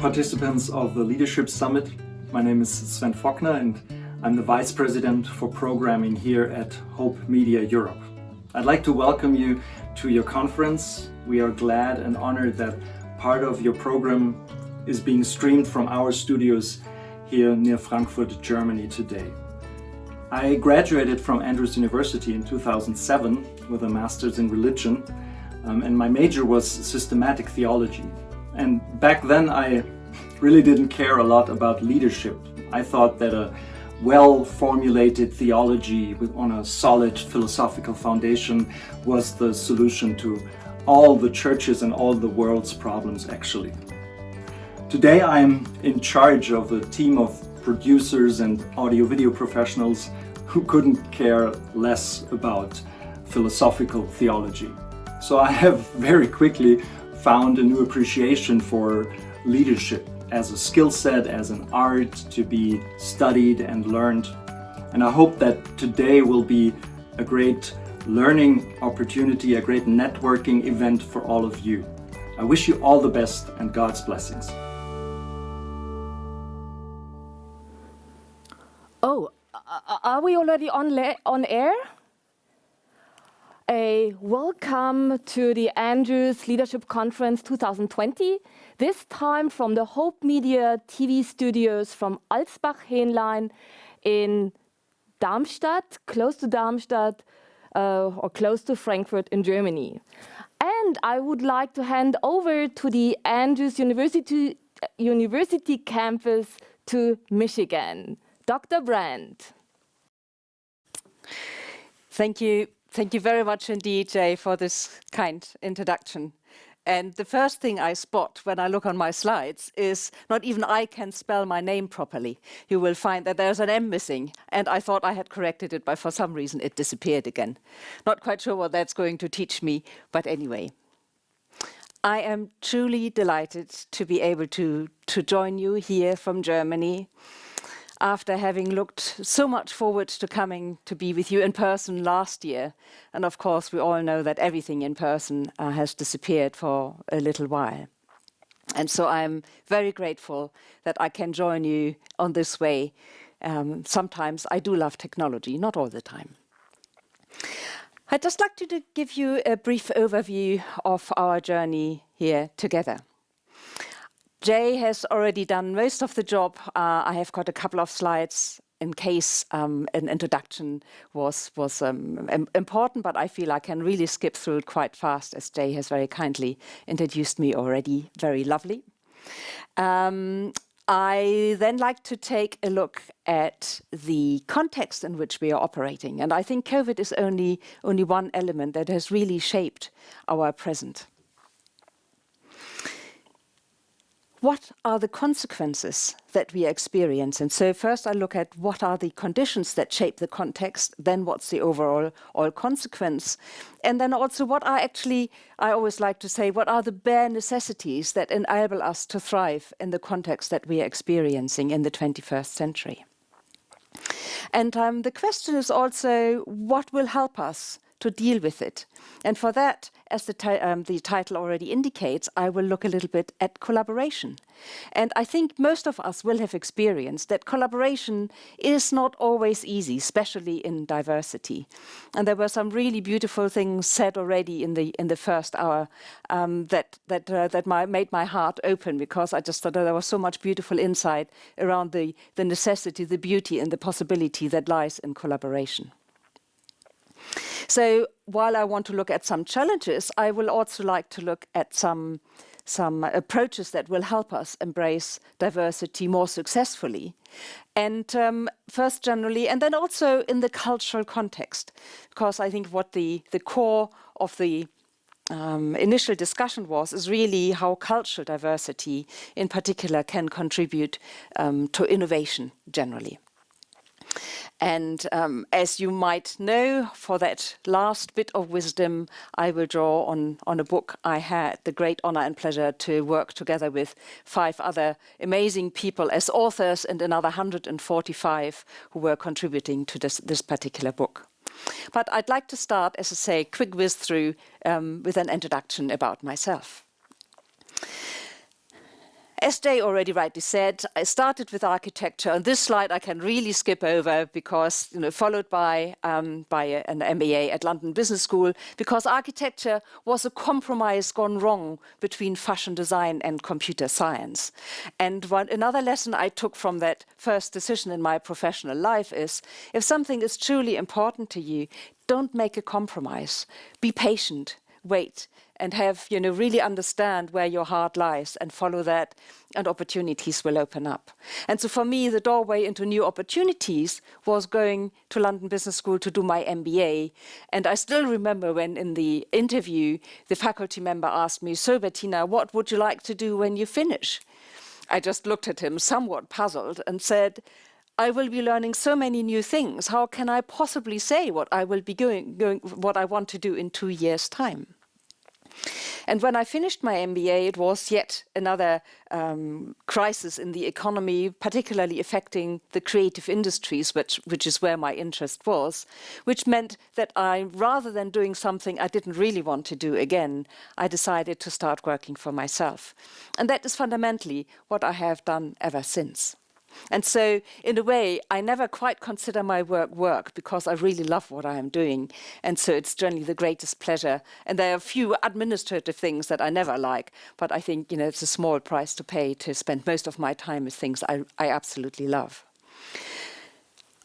participants of the Leadership Summit. My name is Sven Faulkner and I'm the Vice President for Programming here at Hope Media Europe. I'd like to welcome you to your conference. We are glad and honored that part of your program is being streamed from our studios here near Frankfurt, Germany today. I graduated from Andrews University in 2007 with a master's in religion, and my major was systematic theology. And back then I really didn't care a lot about leadership. I thought that a well-formulated theology on a solid philosophical foundation was the solution to all the churches and all the world's problems actually. Today I'm in charge of a team of producers and audio-video professionals who couldn't care less about philosophical theology. So I have very quickly found a new appreciation for leadership as a skill set, as an art to be studied and learned. And I hope that today will be a great learning opportunity, a great networking event for all of you. I wish you all the best and God's blessings. Oh, are we already on air? A welcome to the Andrews Leadership Conference 2020, this time from the Hope Media TV studios from Alsbach-Hähnlein in Darmstadt, close to Darmstadt, or close to Frankfurt in Germany. And I would like to hand over to the Andrews University campus to Michigan. Dr. Brandt. Thank you. Thank you very much indeed, Jay, for this kind introduction. And the first thing I spot when I look on my slides is not even I can spell my name properly. You will find that there's an M missing, and I thought I had corrected it, but for some reason it disappeared again. Not quite sure what that's going to teach me, but anyway. I am truly delighted to be able to join you here from Germany, after having looked so much forward to coming to be with you in person last year. And of course, we all know that everything in person has disappeared for a little while. And so I'm very grateful that I can join you on this way. Sometimes I do love technology, not all the time. I'd just like to give you a brief overview of our journey here together. Jay has already done most of the job. I have got a couple of slides in case an introduction was important, but I feel I can really skip through it quite fast, as Jay has very kindly introduced me already. Very lovely. I then like to take a look at the context in which we are operating. And I think COVID is only one element that has really shaped our present. What are the consequences that we experience? And so first I look at what are the conditions that shape the context, then what's the overall consequence, and then also what are actually, I always like to say, what are the bare necessities that enable us to thrive in the context that we are experiencing in the 21st century. And the question is also, what will help us to deal with it? And for that, as the title already indicates, I will look a little bit at collaboration. And I think most of us will have experienced that collaboration is not always easy, especially in diversity. And there were some really beautiful things said already in the first hour that made my heart open, because I just thought there was so much beautiful insight around the necessity, the beauty, and the possibility that lies in collaboration. So while I want to look at some challenges, I will also like to look at some approaches that will help us embrace diversity more successfully. And first generally, and then also in the cultural context, because I think what the core of the initial discussion is really how cultural diversity in particular can contribute to innovation generally. And as you might know, for that last bit of wisdom, I will draw on a book I had the great honor and pleasure to work together with 5 other amazing people as authors and another 145 who were contributing to this particular book. But I'd like to start, as I say, quick whiz through with an introduction about myself. As Jay already rightly said, I started with architecture. On this slide, I can really skip over because, followed by an MBA at London Business School, because architecture was a compromise gone wrong between fashion design and computer science. And another lesson I took from that first decision in my professional life is, if something is truly important to you, don't make a compromise. Be patient, wait, and have, really understand where your heart lies and follow that, and opportunities will open up. And so for me, the doorway into new opportunities was going to London Business School to do my MBA. And I still remember when in the interview, the faculty member asked me, "So Bettina, what would you like to do when you finish?" I just looked at him somewhat puzzled and said, "I will be learning so many new things. How can I possibly say what I will be what I want to do in 2 years' time?" And when I finished my MBA, it was yet another crisis in the economy, particularly affecting the creative industries, which is where my interest was, which meant that rather than doing something I didn't really want to do again, I decided to start working for myself. And that is fundamentally what I have done ever since. And so, in a way, I never quite consider my work because I really love what I am doing. And so it's generally the greatest pleasure. And there are a few administrative things that I never like, but I think, it's a small price to pay to spend most of my time with things I absolutely love.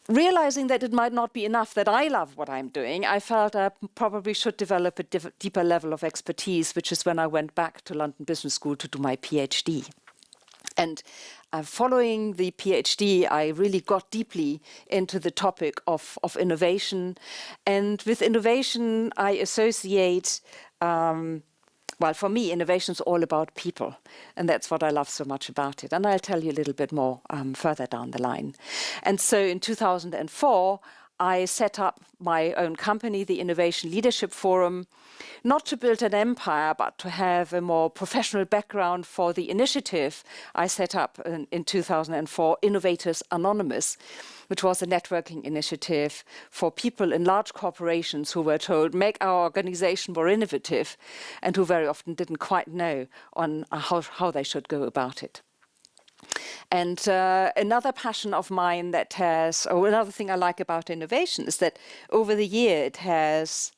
Realizing that it might not be enough that I love what I'm doing, I felt I probably should develop a deeper level of expertise, which is when I went back to London Business School to do my PhD. And following the PhD, I really got deeply into the topic of innovation. And with innovation, I associate, for me, innovation is all about people. And that's what I love so much about it. And I'll tell you a little bit more further down the line. And so in 2004, I set up my own company, the Innovation Leadership Forum, not to build an empire, but to have a more professional background for the initiative. I set up in 2004 Innovators Anonymous, which was a networking initiative for people in large corporations who were told, make our organization more innovative, and who very often didn't quite know on how they should go about it. And another passion of mine another thing I like about innovation is that over the year it has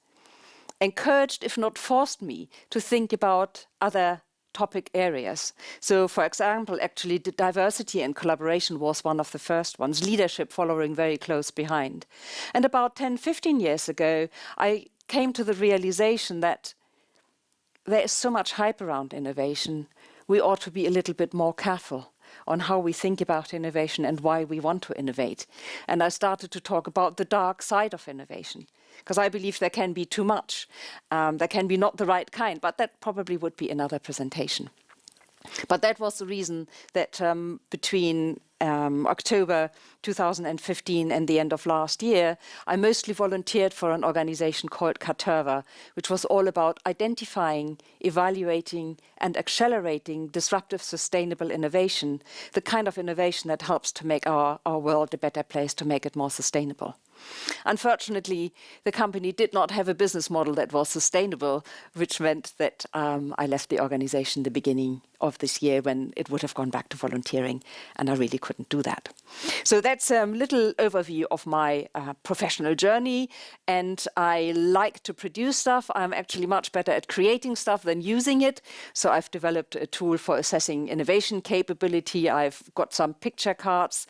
encouraged, if not forced me, to think about other topic areas. So, for example, actually diversity and collaboration was one of the first ones, leadership following very close behind. And about 10, 15 years ago, I came to the realization that there is so much hype around innovation, we ought to be a little bit more careful on how we think about innovation and why we want to innovate. And I started to talk about the dark side of innovation, because I believe there can be too much. There can be not the right kind, but that probably would be another presentation. But that was the reason that between October 2015 and the end of last year, I mostly volunteered for an organization called Caterva, which was all about identifying, evaluating, and accelerating disruptive, sustainable innovation, the kind of innovation that helps to make our world a better place, to make it more sustainable. Unfortunately, the company did not have a business model that was sustainable, which meant that I left the organization the beginning of this year when it would have gone back to volunteering, and I really couldn't do that. So that's a little overview of my professional journey, and I like to produce stuff. I'm actually much better at creating stuff than using it, so I've developed a tool for assessing innovation capability. I've got some picture cards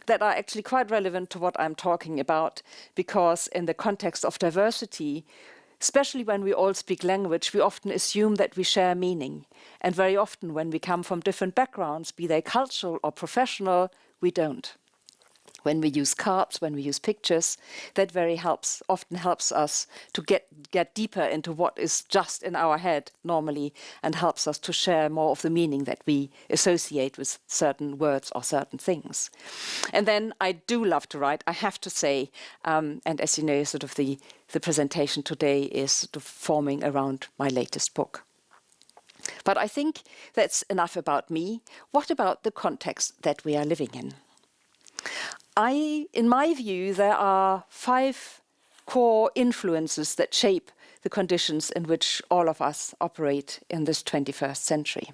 that are actually quite relevant to what I'm talking about, because in the context of diversity, especially when we all speak language, we often assume that we share meaning. And very often when we come from different backgrounds, be they cultural or professional, we don't. When we use cards, when we use pictures, that often helps us to get deeper into what is just in our head normally, and helps us to share more of the meaning that we associate with certain words or certain things. And then I do love to write, I have to say, and as you know, sort of the presentation today is sort of forming around my latest book. But I think that's enough about me. What about the context that we are living in? In my view, there are 5 core influences that shape the conditions in which all of us operate in this 21st century.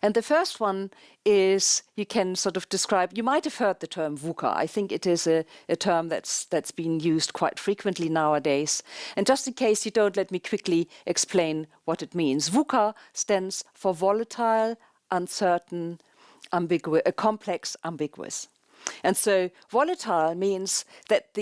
And the first one is, you can sort of describe, you might have heard the term VUCA. I think it is a term that's been used quite frequently nowadays. And just in case you don't, let me quickly explain what it means. VUCA stands for volatile, uncertain, complex, ambiguous. And so volatile means that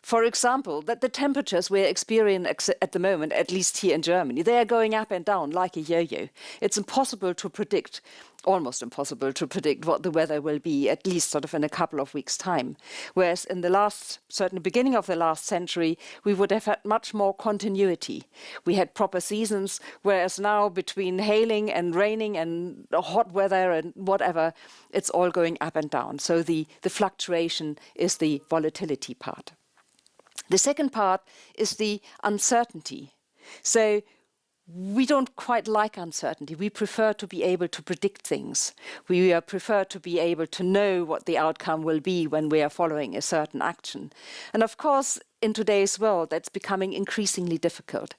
for example, that the temperatures we're experiencing at the moment, at least here in Germany, they are going up and down like a yo-yo. It's impossible to predict, almost impossible to predict what the weather will be, at least sort of in a couple of weeks' time. Whereas in the certainly beginning of the last century, we would have had much more continuity. We had proper seasons, whereas now between hailing and raining and hot weather and whatever, it's all going up and down. So the fluctuation is the volatility part. The second part is the uncertainty. So we don't quite like uncertainty. We prefer to be able to predict things. We prefer to be able to know what the outcome will be when we are following a certain action. And of course, in today's world, that's becoming increasingly difficult.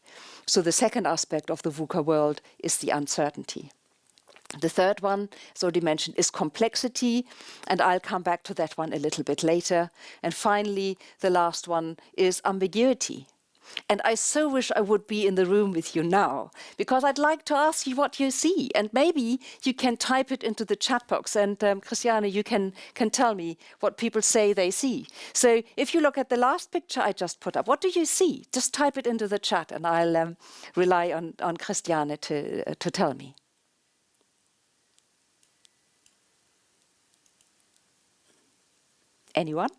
So the second aspect of the VUCA world is the uncertainty. The third one, as already mentioned, is complexity, and I'll come back to that one a little bit later. And finally, the last one is ambiguity. And I so wish I would be in the room with you now, because I'd like to ask you what you see. And maybe you can type it into the chat box. And Christiane, you can tell me what people say they see. So if you look at the last picture I just put up, what do you see? Just type it into the chat, and I'll rely on Christiane to tell me. Anyone?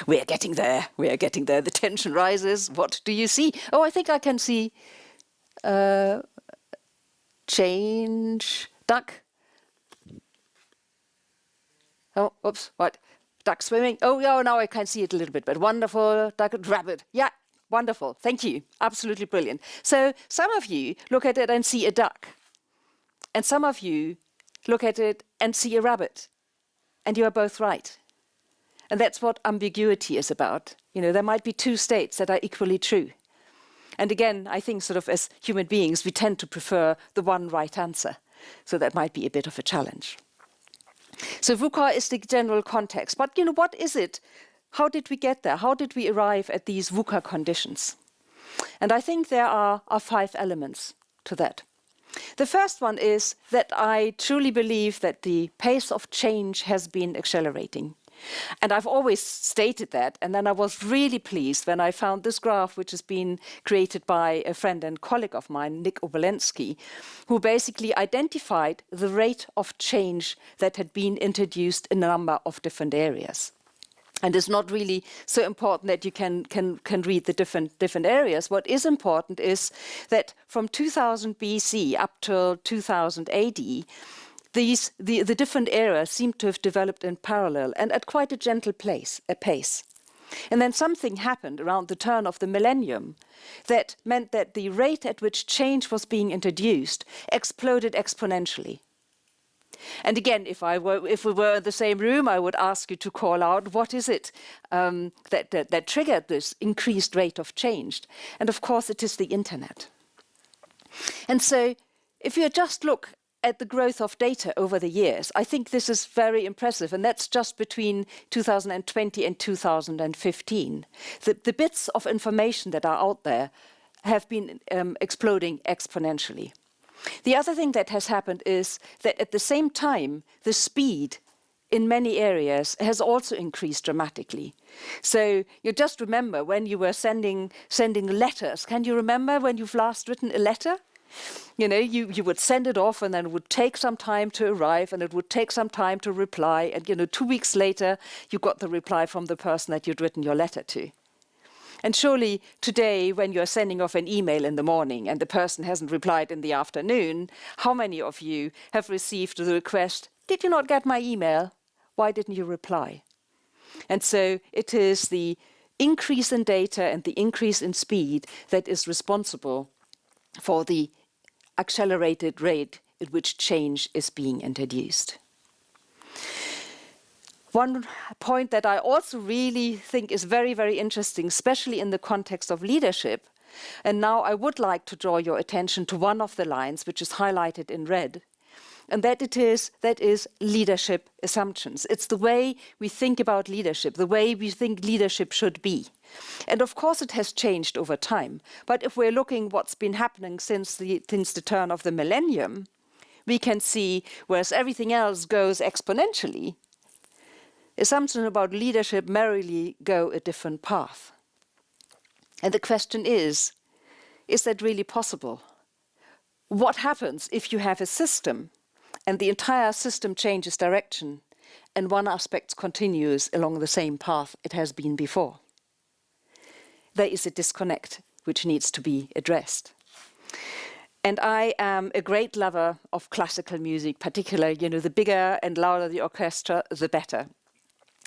We are getting there. We are getting there. The tension rises. What do you see? Oh, I think I can see change. Duck. Oh, oops. What? Duck swimming. Oh, yeah, now I can see it a little bit. But wonderful. Duck, rabbit. Yeah, wonderful. Thank you. Absolutely brilliant. So some of you look at it and see a duck. And some of you look at it and see a rabbit. And you are both right. And that's what ambiguity is about. You know, there might be two states that are equally true. And again, I think sort of as human beings, we tend to prefer the one right answer. So that might be a bit of a challenge. So VUCA is the general context. But, you know, what is it? How did we get there? How did we arrive at these VUCA conditions? And I think there are 5 elements to that. The first one is that I truly believe that the pace of change has been accelerating. And I've always stated that. And then I was really pleased when I found this graph, which has been created by a friend and colleague of mine, Nick Obolensky, who basically identified the rate of change that had been introduced in a number of different areas. And it's not really so important that you can read the different areas. What is important is that from 2000 BC up till 2000 AD, the different eras seem to have developed in parallel and at quite a gentle pace. And then something happened around the turn of the millennium that meant that the rate at which change was being introduced exploded exponentially. And again, if we were in the same room, I would ask you to call out, what is it that triggered this increased rate of change? And of course, it is the internet. And so if you just look at the growth of data over the years, I think this is very impressive, and that's just between 2020 and 2015. The bits of information that are out there have been exploding exponentially. The other thing that has happened is that at the same time, the speed in many areas has also increased dramatically. So you just remember when you were sending letters. Can you remember when you've last written a letter? You know, you would send it off, and then it would take some time to arrive, and it would take some time to reply. And, you know, 2 weeks later, you got the reply from the person that you'd written your letter to. And surely today, when you're sending off an email in the morning and the person hasn't replied in the afternoon, how many of you have received the request, "Did you not get my email? Why didn't you reply?" And so it is the increase in data and the increase in speed that is responsible for the accelerated rate at which change is being introduced. One point that I also really think is very, very interesting, especially in the context of leadership, and now I would like to draw your attention to one of the lines which is highlighted in red, and that is leadership assumptions. It's the way we think about leadership, the way we think leadership should be. And of course it has changed over time. But if we're looking what's been happening since the turn of the millennium, we can see, whereas everything else goes exponentially, assumptions about leadership merrily go a different path. And the question is that really possible? What happens if you have a system and the entire system changes direction and one aspect continues along the same path it has been before? There is a disconnect which needs to be addressed. And I am a great lover of classical music, particularly, the bigger and louder the orchestra, the better.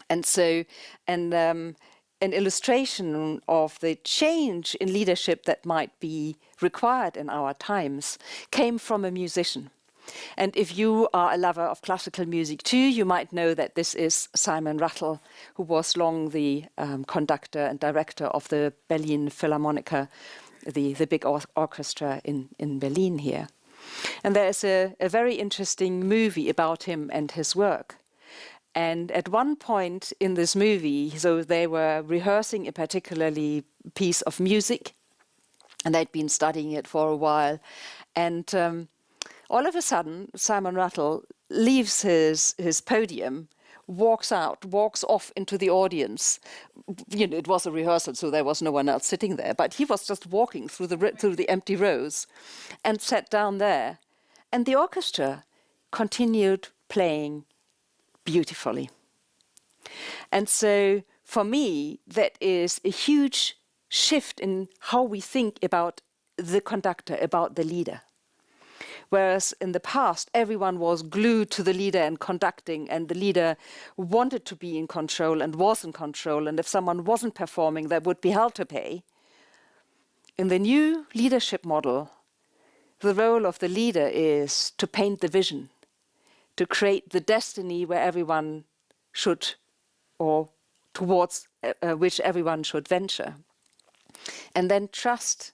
And so, an illustration of the change in leadership that might be required in our times came from a musician. And if you are a lover of classical music too, you might know that this is Simon Rattle, who was long the conductor and director of the Berlin Philharmoniker, the big orchestra in Berlin here. And there is a very interesting movie about him and his work. And at one point in this movie, so they were rehearsing a particularly piece of music, and they'd been studying it for a while. And all of a sudden, Simon Rattle leaves his podium, walks off into the audience. It was a rehearsal, so there was no one else sitting there. But he was just walking through the empty rows and sat down there. And the orchestra continued playing beautifully. And so for me, that is a huge shift in how we think about the conductor, about the leader. Whereas in the past, everyone was glued to the leader and conducting, and the leader wanted to be in control and was in control, and if someone wasn't performing, there would be hell to pay. In the new leadership model, the role of the leader is to paint the vision, to create the destiny where everyone should, or towards which everyone should venture. And then trust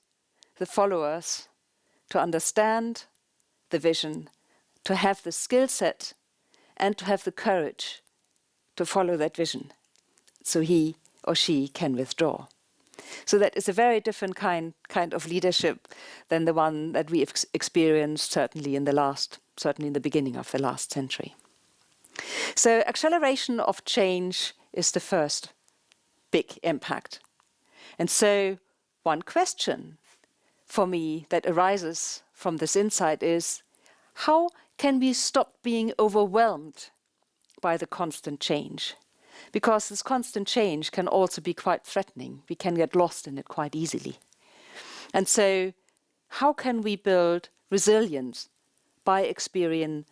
the followers to understand the vision, to have the skill set, and to have the courage to follow that vision, so he or she can withdraw. So that is a very different kind of leadership than the one that we have experienced certainly in the beginning of the last century. So acceleration of change is the first big impact. And so one question for me that arises from this insight is, how can we stop being overwhelmed by the constant change? Because this constant change can also be quite threatening. We can get lost in it quite easily. And so how can we build resilience by experiencing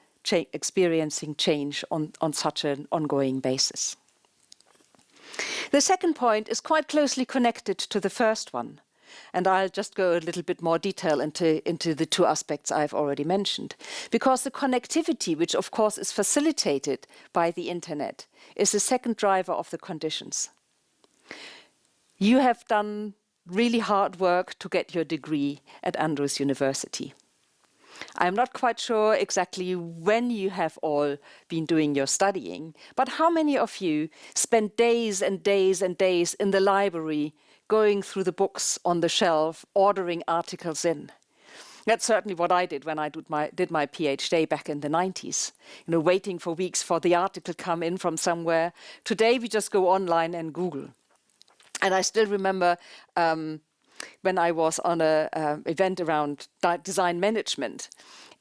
change on such an ongoing basis? The second point is quite closely connected to the first one. And I'll just go a little bit more detail into the two aspects I've already mentioned. Because the connectivity, which of course is facilitated by the internet, is the second driver of the conditions. You have done really hard work to get your degree at Andrews University. I'm not quite sure exactly when you have all been doing your studying, but how many of you spend days and days and days in the library going through the books on the shelf, ordering articles in? That's certainly what I did when I did my PhD back in the 90s, waiting for weeks for the article to come in from somewhere. Today we just go online and Google. And I still remember when I was on an event around design management,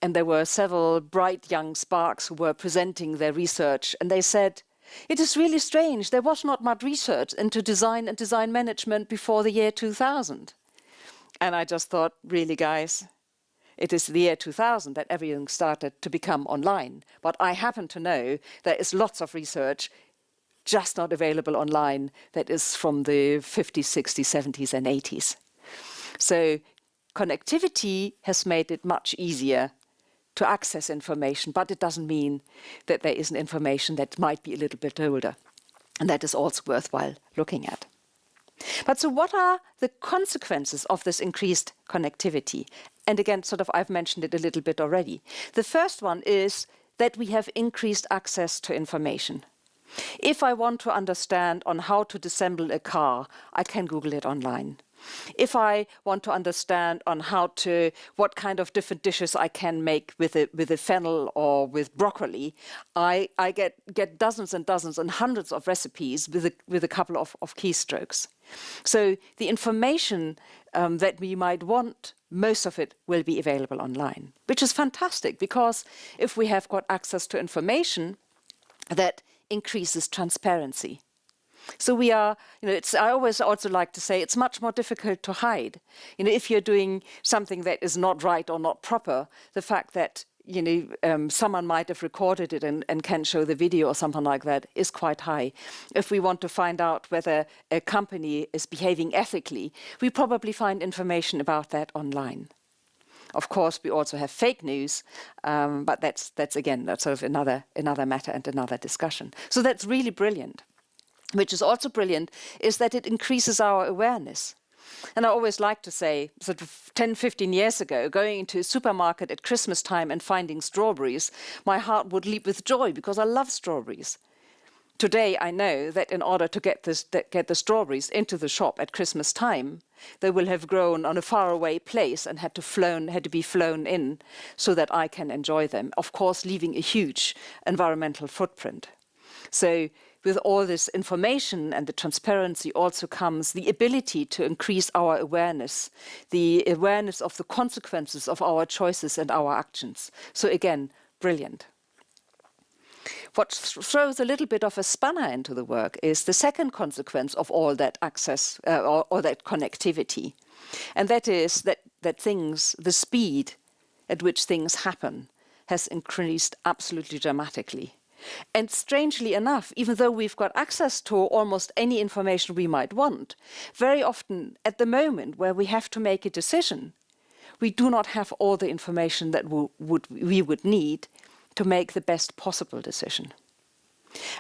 and there were several bright young sparks who were presenting their research, and they said, "It is really strange, there was not much research into design and design management before the year 2000. And I just thought, really guys, it is the year 2000 that everything started to become online. But I happen to know there is lots of research just not available online that is from the 50s, 60s, 70s and 80s. So connectivity has made it much easier to access information, but it doesn't mean that there isn't information that might be a little bit older. And that is also worthwhile looking at. But so what are the consequences of this increased connectivity? And again, sort of, I've mentioned it a little bit already. The first one is that we have increased access to information. If I want to understand on how to disassemble a car, I can Google it online. If I want to understand on what kind of different dishes I can make with a fennel or with broccoli, I get dozens and dozens and hundreds of recipes with a couple of keystrokes. So the information that we might want, most of it will be available online, which is fantastic, because if we have got access to information, that increases transparency. So we are, I always also like to say it's much more difficult to hide. If you're doing something that is not right or not proper, the fact that, someone might have recorded it and can show the video or something like that is quite high. If we want to find out whether a company is behaving ethically, we probably find information about that online. Of course, we also have fake news, but that's sort of another matter and another discussion. So that's really brilliant. Which is also brilliant is that it increases our awareness. And I always like to say, sort of 10, 15 years ago, going into a supermarket at Christmas time and finding strawberries, my heart would leap with joy because I love strawberries. Today, I know that in order to get the strawberries into the shop at Christmas time, they will have grown on a faraway place and had to be flown in so that I can enjoy them, of course, leaving a huge environmental footprint. So with all this information and the transparency also comes the ability to increase our awareness, the awareness of the consequences of our choices and our actions. So again, brilliant. What throws a little bit of a spanner into the work is the second consequence of all that access or that connectivity. And that is that the speed at which things happen has increased absolutely dramatically. And strangely enough, even though we've got access to almost any information we might want, very often at the moment where we have to make a decision, we do not have all the information that we would need to make the best possible decision.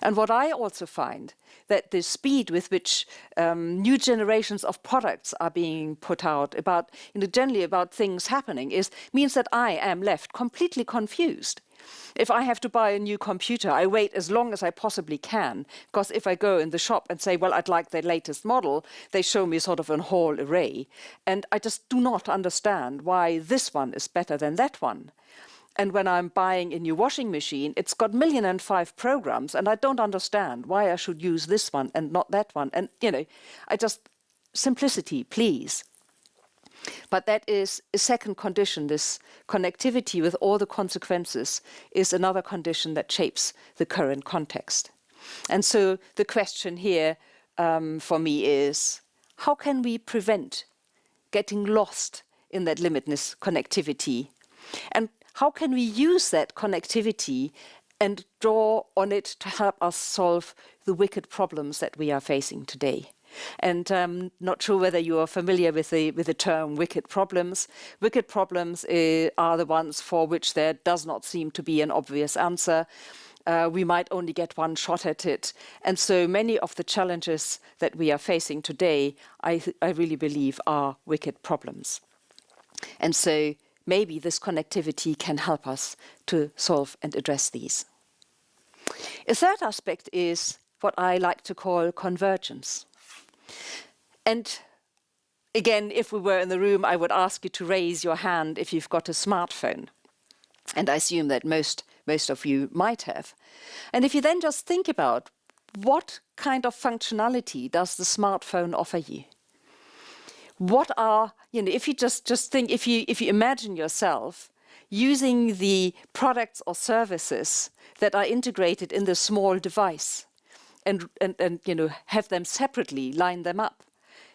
And what I also find, that the speed with which new generations of products are being put out generally about things happening means that I am left completely confused. If I have to buy a new computer, I wait as long as I possibly can, because if I go in the shop and say, well, I'd like the latest model, they show me sort of a whole array. And I just do not understand why this one is better than that one. And when I'm buying a new washing machine, it's got 1,000,005 programs, and I don't understand why I should use this one and not that one. And, simplicity, please. But that is a second condition. This connectivity with all the consequences is another condition that shapes the current context. And so the question here for me is, how can we prevent getting lost in that limitless connectivity? And how can we use that connectivity and draw on it to help us solve the wicked problems that we are facing today? And I'm not sure whether you are familiar with the term wicked problems. Wicked problems are the ones for which there does not seem to be an obvious answer. We might only get one shot at it. And so many of the challenges that we are facing today, I really believe, are wicked problems. And so maybe this connectivity can help us to solve and address these. A third aspect is what I like to call convergence. And again, if we were in the room, I would ask you to raise your hand if you've got a smartphone. And I assume that most of you might have. And if you then just think about what kind of functionality does the smartphone offer you? What are, if you just think, if you imagine yourself using the products or services that are integrated in the small device, and have them separately, line them up.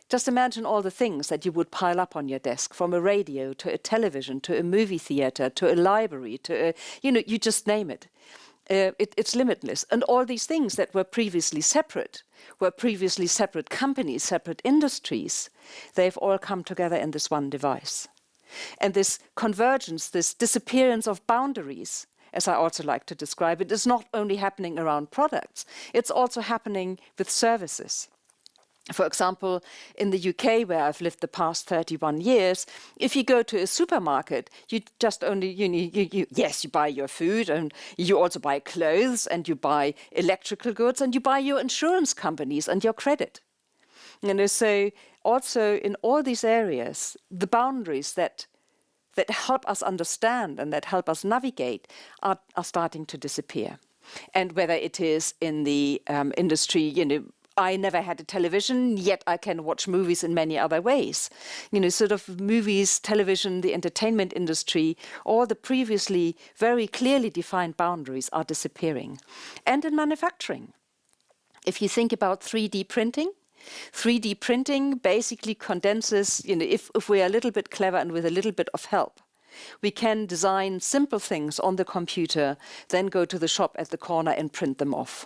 Just imagine all the things that you would pile up on your desk, from a radio to a television to a movie theater to a library to you just name it. It's limitless. And all these things that were previously separate companies, separate industries, they've all come together in this one device. And this convergence, this disappearance of boundaries, as I also like to describe it, is not only happening around products, it's also happening with services. For example, in the UK, where I've lived the past 31 years, if you go to a supermarket, you just only, yes, you buy your food and you also buy clothes and you buy electrical goods and you buy your insurance companies and your credit. So also in all these areas, the boundaries that help us understand and that help us navigate are starting to disappear. And whether it is in the industry, I never had a television, yet I can watch movies in many other ways. Sort of movies, television, the entertainment industry, all the previously very clearly defined boundaries are disappearing. And in manufacturing, if you think about 3D printing basically condenses, if we are a little bit clever and with a little bit of help, we can design simple things on the computer, then go to the shop at the corner and print them off.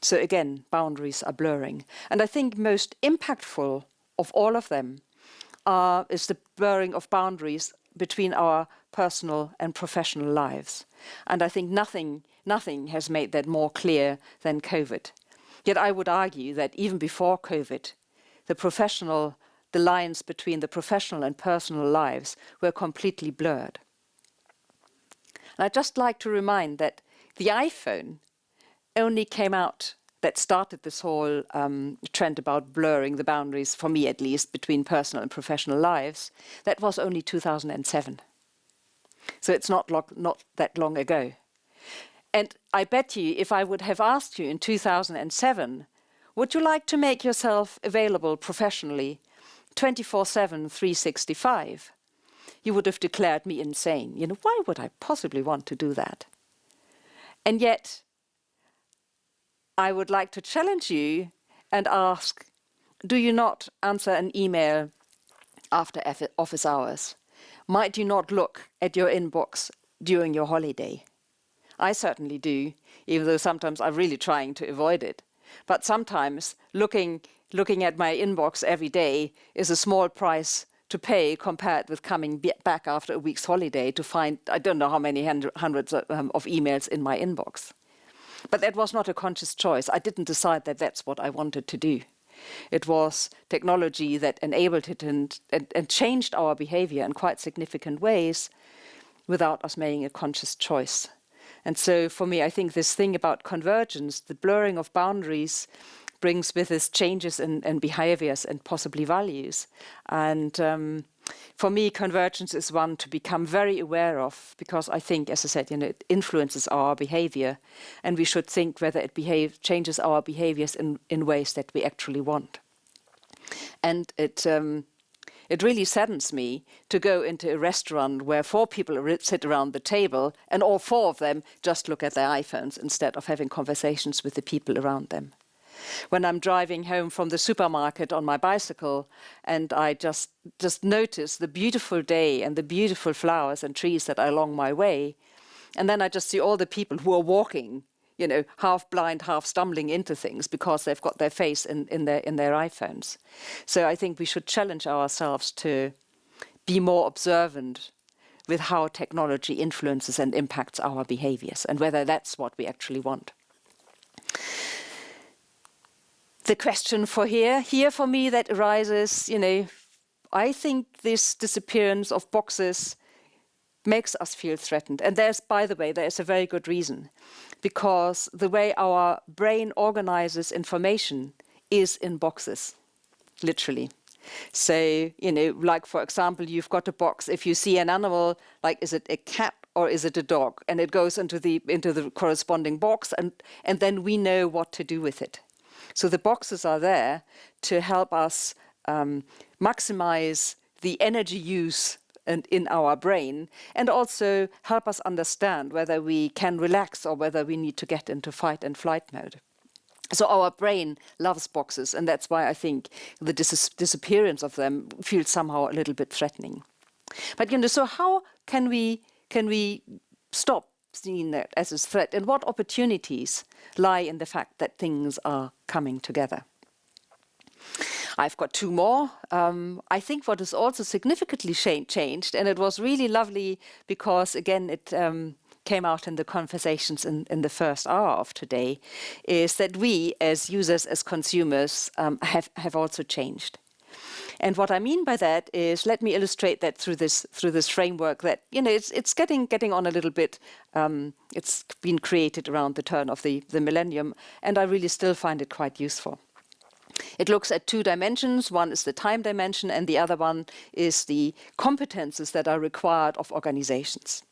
So again, boundaries are blurring. And I think most impactful of all of them is the blurring of boundaries between our personal and professional lives. And I think nothing has made that more clear than COVID. Yet I would argue that even before COVID, the lines between the professional and personal lives were completely blurred. And I'd just like to remind that the iPhone only came out, that started this whole trend about blurring the boundaries, for me at least, between personal and professional lives. That was only 2007. So it's not that long ago. And I bet you, if I would have asked you in 2007, would you like to make yourself available professionally 24/7, 365, you would have declared me insane. Why would I possibly want to do that? And yet, I would like to challenge you and ask, do you not answer an email after office hours? Might you not look at your inbox during your holiday? I certainly do, even though sometimes I'm really trying to avoid it. But sometimes looking at my inbox every day is a small price to pay compared with coming back after a week's holiday to find, I don't know how many hundreds of emails in my inbox. But that was not a conscious choice. I didn't decide that that's what I wanted to do. It was technology that enabled it and changed our behavior in quite significant ways without us making a conscious choice. And so for me, I think this thing about convergence, the blurring of boundaries, brings with us changes in behaviors and possibly values. And for me, convergence is one to become very aware of, because I think, as I said, it influences our behavior, and we should think whether it changes our behaviors in ways that we actually want. And it really saddens me to go into a restaurant where 4 people sit around the table and all 4 of them just look at their iPhones instead of having conversations with the people around them. When I'm driving home from the supermarket on my bicycle and I just notice the beautiful day and the beautiful flowers and trees that are along my way, and then I just see all the people who are walking, half blind, half stumbling into things because they've got their face in their iPhones. So I think we should challenge ourselves to be more observant with how technology influences and impacts our behaviors and whether that's what we actually want. The question here for me that arises, I think this disappearance of boxes makes us feel threatened. And by the way, there's a very good reason. Because the way our brain organizes information is in boxes, literally. So, like, for example, you've got a box. If you see an animal, like, is it a cat or is it a dog? And it goes into the corresponding box, and then we know what to do with it. So the boxes are there to help us maximize the energy use in our brain, and also help us understand whether we can relax or whether we need to get into fight and flight mode. So our brain loves boxes, and that's why I think the disappearance of them feels somehow a little bit threatening. But so how can we stop seeing that as a threat, and what opportunities lie in the fact that things are coming together? I've got two more. I think what is also significantly changed, and it was really lovely because, again, it came out in the conversations in the first hour of today, is that we as users, as consumers, have also changed. And what I mean by that is, let me illustrate that through this framework that, it's getting on a little bit. It's been created around the turn of the millennium, and I really still find it quite useful. It looks at two dimensions. One is the time dimension, and the other one is the competences that are required of organizations.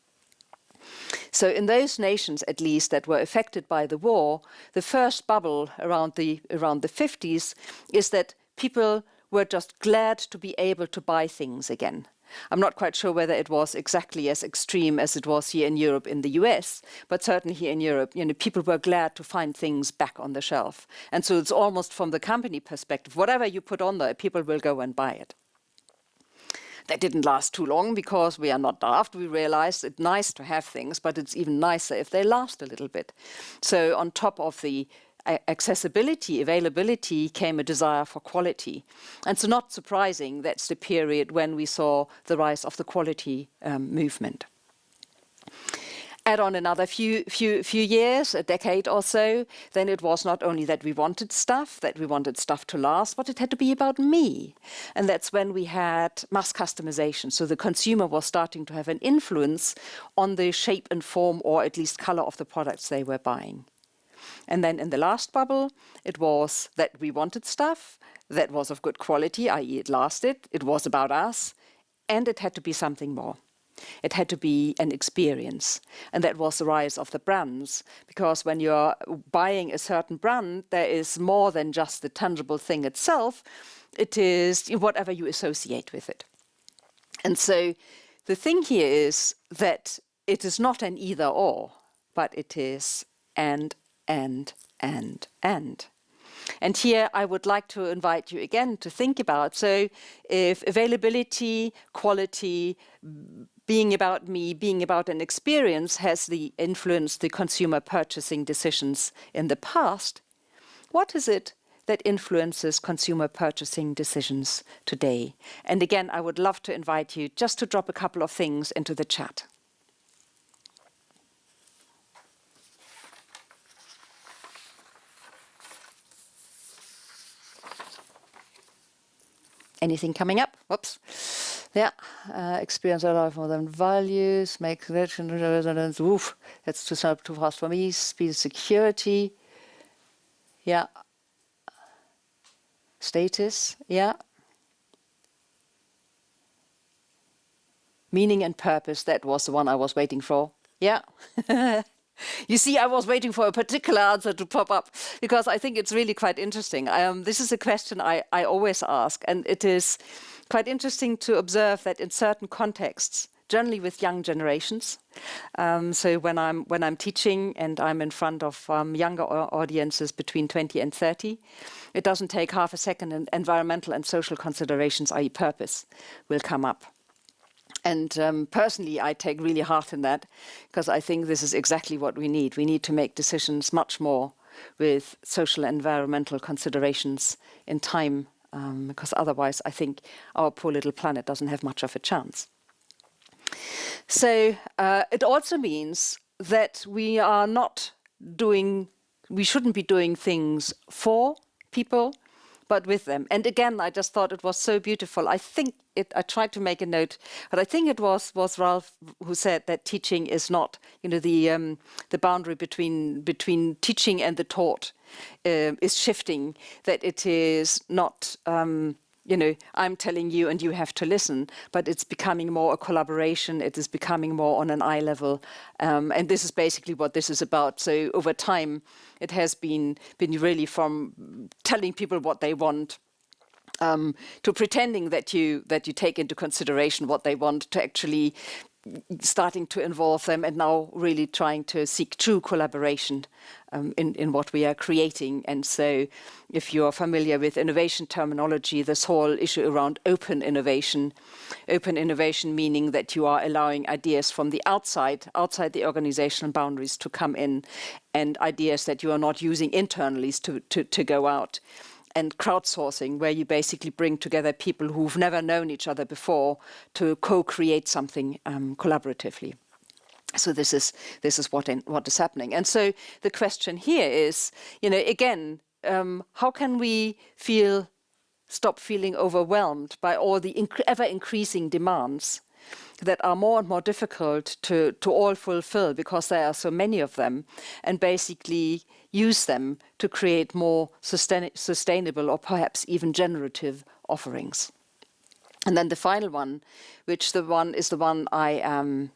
So in those nations, at least, that were affected by the war, the first bubble around the 50s is that people were just glad to be able to buy things again. I'm not quite sure whether it was exactly as extreme as it was here in Europe, in the US, but certainly here in Europe, people were glad to find things back on the shelf. And so it's almost from the company perspective, whatever you put on there, people will go and buy it. That didn't last too long because we are not daft. We realized it's nice to have things, but it's even nicer if they last a little bit. So on top of the accessibility, availability, came a desire for quality. And so not surprising, that's the period when we saw the rise of the quality movement. Add on another few years, a decade or so, then it was not only that we wanted stuff to last, but it had to be about me. And that's when we had mass customization. So the consumer was starting to have an influence on the shape and form, or at least color, of the products they were buying. And then in the last bubble, it was that we wanted stuff that was of good quality, i.e. it lasted, it was about us, and it had to be something more. It had to be an experience. And that was the rise of the brands, because when you're buying a certain brand, there is more than just the tangible thing itself. It is whatever you associate with it. And so the thing here is that it is not an either or, but it is and. And here I would like to invite you again to think about, so if availability, quality, being about me, being about an experience has influenced the consumer purchasing decisions in the past, what is it that influences consumer purchasing decisions today? And again, I would love to invite you just to drop a couple of things into the chat. Anything coming up? Whoops. Yeah. Experience our life more than values, make resonance. Oof. That's too fast for me. Speed, security. Yeah. Status. Yeah. Meaning and purpose. That was the one I was waiting for. Yeah. You see, I was waiting for a particular answer to pop up because I think it's really quite interesting. This is a question I always ask, and it is quite interesting to observe that in certain contexts, generally with young generations. So when I'm teaching and I'm in front of younger audiences between 20 and 30, it doesn't take half a second, and environmental and social considerations, i.e. purpose, will come up. And personally, I take really heart in that because I think this is exactly what we need. We need to make decisions much more with social and environmental considerations in time, because otherwise I think our poor little planet doesn't have much of a chance. So it also means that we shouldn't be doing things for people, but with them. And again, I just thought it was so beautiful. I tried to make a note, but I think it was Ralph who said that teaching is not, the boundary between teaching and the taught is shifting, that it is not, I'm telling you and you have to listen, but it's becoming more a collaboration. It is becoming more on an eye level. And this is basically what this is about. So over time, it has been really from telling people what they want, to pretending that you take into consideration what they want, to actually starting to involve them, and now really trying to seek true collaboration in what we are creating. And so if you're familiar with innovation terminology, this whole issue around open innovation meaning that you are allowing ideas from the outside the organizational boundaries to come in, and ideas that you are not using internally to go out. and crowdsourcing, where you basically bring together people who've never known each other before to co-create something collaboratively. So this is what is happening. And so the question here is, again, how can we stop feeling overwhelmed by all the ever-increasing demands that are more and more difficult to all fulfill because there are so many of them, and basically use them to create more sustainable or perhaps even generative offerings. And then the final one, which is the one I am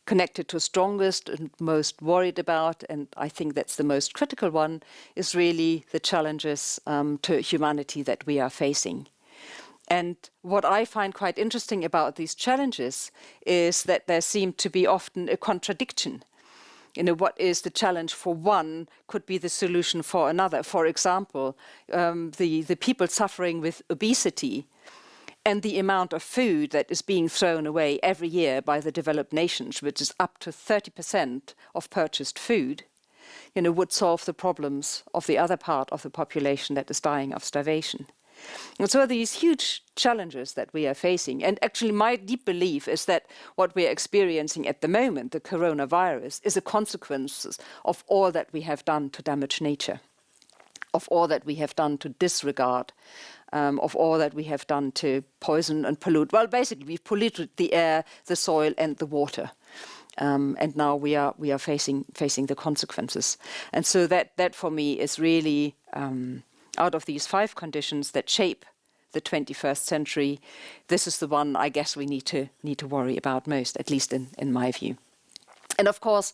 connected to strongest and most worried about, and I think that's the most critical one, is really the challenges to humanity that we are facing. And what I find quite interesting about these challenges is that there seems to be often a contradiction. What is the challenge for one could be the solution for another. For example, the people suffering with obesity and the amount of food that is being thrown away every year by the developed nations, which is up to 30% of purchased food, would solve the problems of the other part of the population that is dying of starvation. And so these huge challenges that we are facing, and actually my deep belief is that what we are experiencing at the moment, the coronavirus, is a consequence of all that we have done to damage nature, of all that we have done to disregard, of all that we have done to poison and pollute. Well, basically, we've polluted the air, the soil, and the water. And now we are facing the consequences. And so that for me is really, out of these 5 conditions that shape the 21st century, this is the one I guess we need to worry about most, at least in my view. And of course,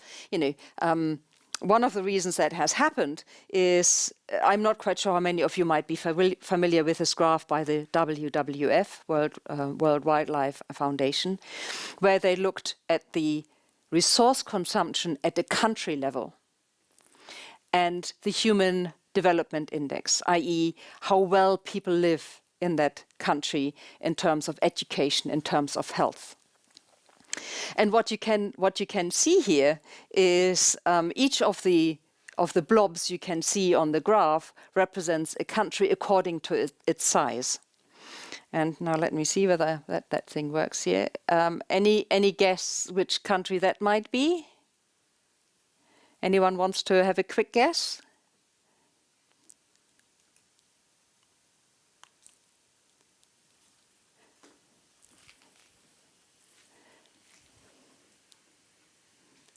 one of the reasons that has happened is, I'm not quite sure how many of you might be familiar with this graph by the WWF, World Wildlife Foundation, where they looked at the resource consumption at the country level and the human development index, i.e. how well people live in that country in terms of education, in terms of health. And what you can see here is each of the blobs you can see on the graph represents a country according to its size. And now let me see whether that thing works here. Any guess which country that might be? Anyone wants to have a quick guess?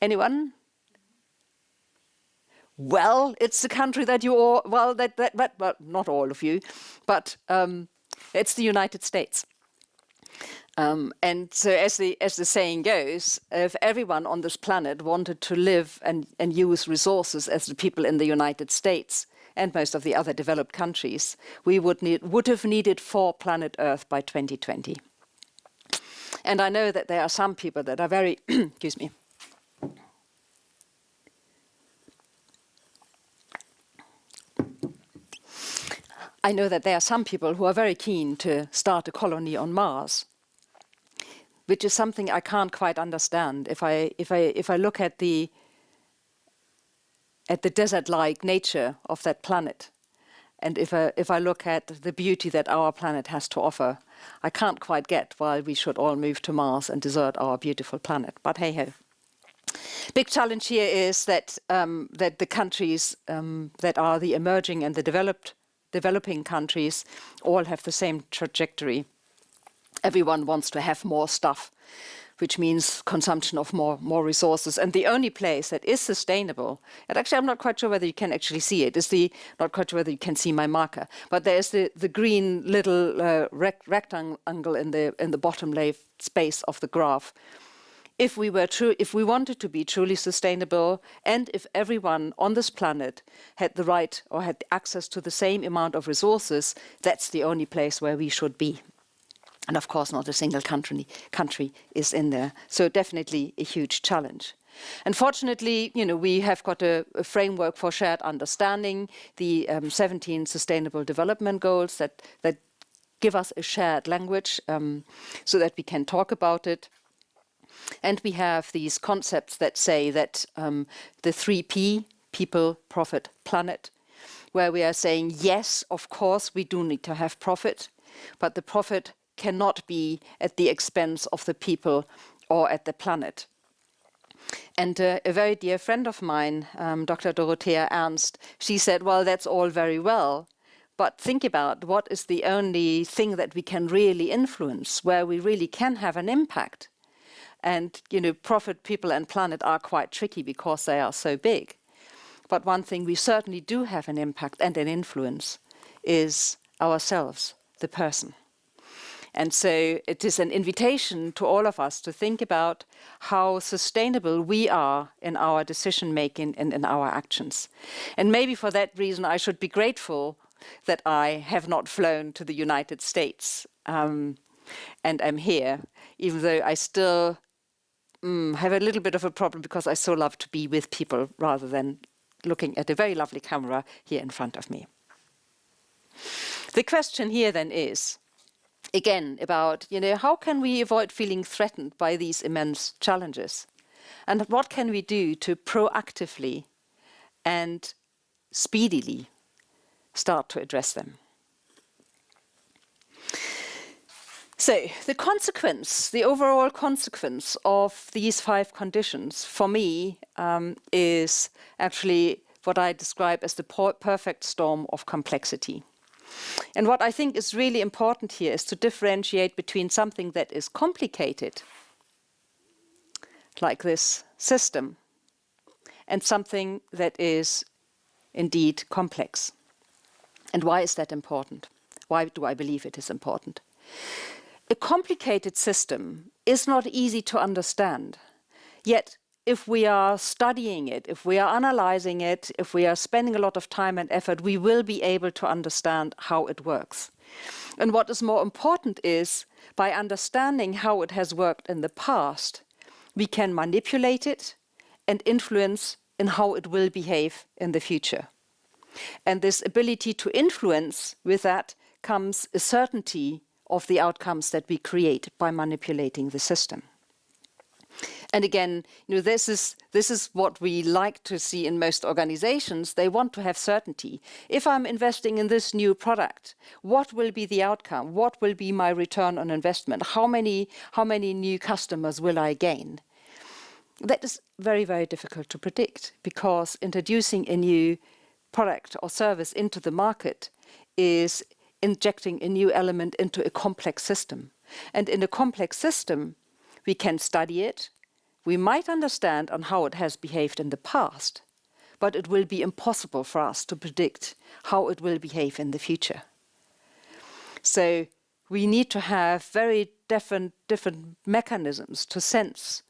Anyone? Well, it's the country that you all, well, not all of you, but it's the United States. And so as the saying goes, if everyone on this planet wanted to live and use resources as the people in the United States and most of the other developed countries, we would have needed 4 planet Earth by 2020. And I know that there are some people that are very, excuse me, I know that there are some people who are very keen to start a colony on Mars, which is something I can't quite understand. If I look at the desert-like nature of that planet, and if I look at the beauty that our planet has to offer, I can't quite get why we should all move to Mars and desert our beautiful planet. But hey ho. Big challenge here is that the countries that are the emerging and the developing countries all have the same trajectory. Everyone wants to have more stuff, which means consumption of more resources. And the only place that is sustainable, and actually I'm not quite sure whether you can actually see it, not quite sure whether you can see my marker, but there's the green little rectangle in the bottom left space of the graph. If we wanted to be truly sustainable, and if everyone on this planet had the right or had access to the same amount of resources, that's the only place where we should be. And of course, not a single country is in there. So definitely a huge challenge. Unfortunately, we have got a framework for shared understanding, the 17 Sustainable Development Goals that give us a shared language so that we can talk about it. And we have these concepts that say that the 3P, people, profit, planet, where we are saying, yes, of course, we do need to have profit, but the profit cannot be at the expense of the people or at the planet. And a very dear friend of mine, Dr. Dorothea Ernst, she said, well, that's all very well, but think about what is the only thing that we can really influence, where we really can have an impact. And, you know, profit, people and planet are quite tricky because they are so big. But one thing we certainly do have an impact and an influence is ourselves, the person. And so it is an invitation to all of us to think about how sustainable we are in our decision-making and in our actions. And maybe for that reason, I should be grateful that I have not flown to the United States and am here, even though I still have a little bit of a problem because I so love to be with people rather than looking at a very lovely camera here in front of me. The question here then is, again, about, you know, how can we avoid feeling threatened by these immense challenges? And what can we do to proactively and speedily start to address them? So the consequence, the overall consequence of these 5 conditions for me is actually what I describe as the perfect storm of complexity. And what I think is really important here is to differentiate between something that is complicated, like this system, and something that is indeed complex. And why is that important? Why do I believe it is important? A complicated system is not easy to understand. Yet, if we are studying it, if we are analyzing it, if we are spending a lot of time and effort, we will be able to understand how it works. And what is more important is, by understanding how it has worked in the past, we can manipulate it and influence in how it will behave in the future. And this ability to influence, with that comes a certainty of the outcomes that we create by manipulating the system. And again, you know, this is what we like to see in most organizations. They want to have certainty. If I'm investing in this new product, what will be the outcome? What will be my return on investment? How many new customers will I gain? That is very, very difficult to predict, because introducing a new product or service into the market is injecting a new element into a complex system. And in a complex system, we can study it. We might understand on how it has behaved in the past, but it will be impossible for us to predict how it will behave in the future. So we need to have very different mechanisms to sense,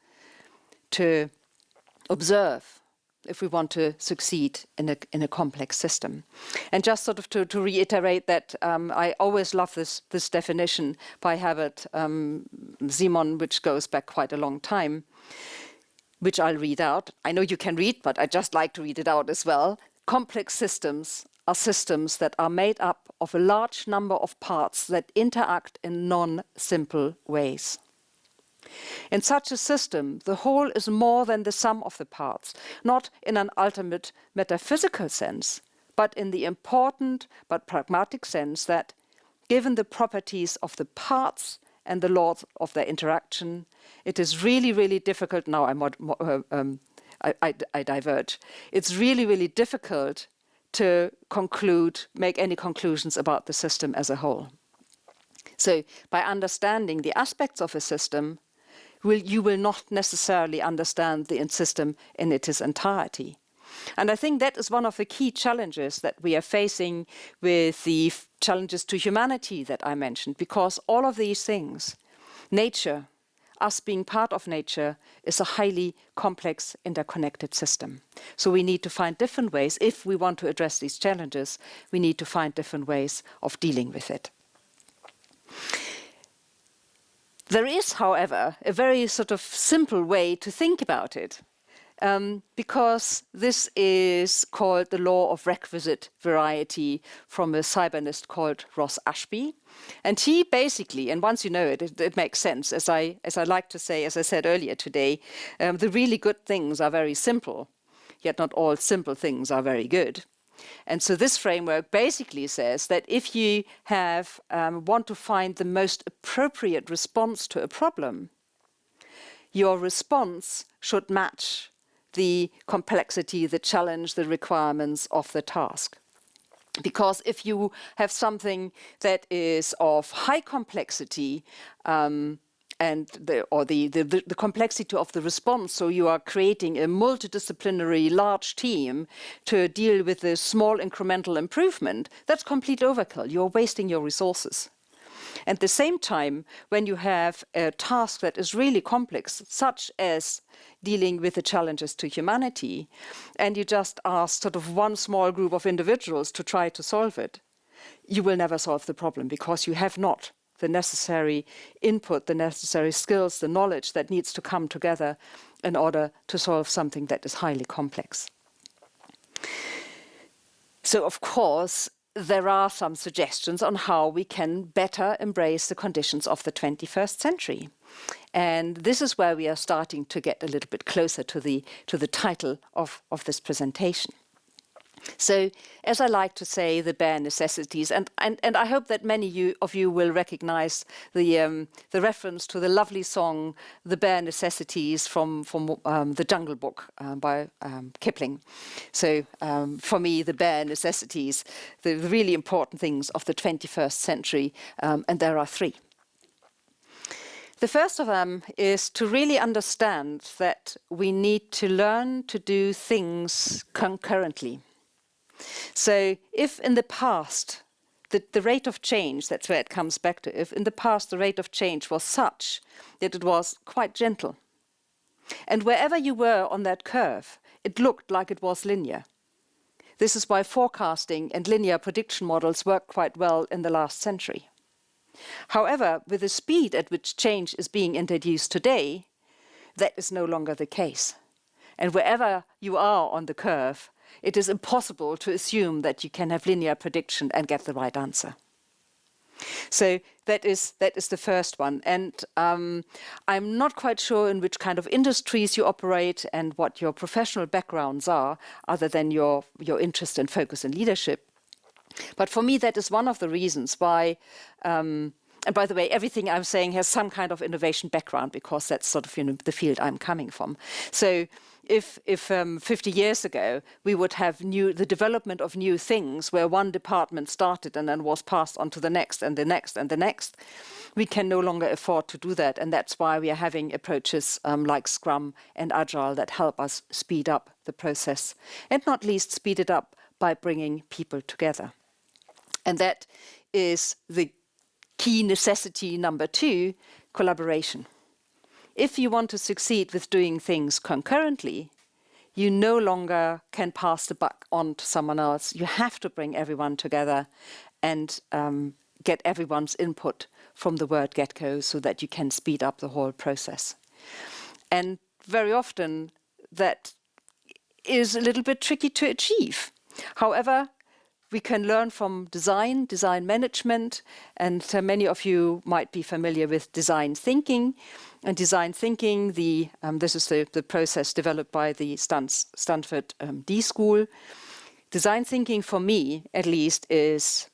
to observe, if we want to succeed in a complex system. And just sort of to reiterate that, I always love this definition by Herbert Simon, which goes back quite a long time, which I'll read out. I know you can read, but I just like to read it out as well. Complex systems are systems that are made up of a large number of parts that interact in non-simple ways. In such a system, the whole is more than the sum of the parts, not in an ultimate metaphysical sense, but in the important but pragmatic sense that, given the properties of the parts and the laws of their interaction, it is really, really difficult. Now I diverge. It's really, really difficult to make any conclusions about the system as a whole. So by understanding the aspects of a system, you will not necessarily understand the system in its entirety. And I think that is one of the key challenges that we are facing with the challenges to humanity that I mentioned, because all of these things, nature, us being part of nature, is a highly complex, interconnected system. So we need to find different ways. If we want to address these challenges, we need to find different ways of dealing with it. There is, however, a very sort of simple way to think about it, because this is called the law of requisite variety from a cybernist called Ross Ashby. And he basically, and once you know it, it makes sense, as I like to say, as I said earlier today, the really good things are very simple, yet not all simple things are very good. And so this framework basically says that if you want to find the most appropriate response to a problem, your response should match the complexity, the challenge, the requirements of the task. Because if you have something that is of high complexity, and the complexity of the response, so you are creating a multidisciplinary large team to deal with a small incremental improvement, that's complete overkill. You're wasting your resources. At the same time, when you have a task that is really complex, such as dealing with the challenges to humanity, and you just ask sort of one small group of individuals to try to solve it, you will never solve the problem because you have not the necessary input, the necessary skills, the knowledge that needs to come together in order to solve something that is highly complex. So, of course, there are some suggestions on how we can better embrace the conditions of the 21st century. And this is where we are starting to get a little bit closer to the title of this presentation. So, as I like to say, the bare necessities, and I hope that many of you will recognize the reference to the lovely song, "The Bare Necessities" from the Jungle Book by Kipling. So, for me, the bare necessities, the really important things of the 21st century, and there are three. The first of them is to really understand that we need to learn to do things concurrently. So if in the past, the rate of change, that's where it comes back to, if in the past the rate of change was such that it was quite gentle, and wherever you were on that curve, it looked like it was linear. This is why forecasting and linear prediction models worked quite well in the last century. However, with the speed at which change is being introduced today, that is no longer the case. And wherever you are on the curve, it is impossible to assume that you can have linear prediction and get the right answer. So that is the first one. And I'm not quite sure in which kind of industries you operate and what your professional backgrounds are, other than your interest and focus in leadership. But for me, that is one of the reasons why, and by the way, everything I'm saying has some kind of innovation background, because that's sort of the field I'm coming from. So if 50 years ago we would have the development of new things where one department started and then was passed on to the next and the next and the next, we can no longer afford to do that. And that's why we are having approaches like Scrum and Agile that help us speed up the process, and not least speed it up by bringing people together. And that is the key necessity number 2, collaboration. If you want to succeed with doing things concurrently, you no longer can pass the buck on to someone else. You have to bring everyone together and get everyone's input from the word get-go so that you can speed up the whole process. And very often that is a little bit tricky to achieve. However, we can learn from design management, and many of you might be familiar with design thinking. And design thinking, this is the process developed by the Stanford D School. Design thinking, for me at least, is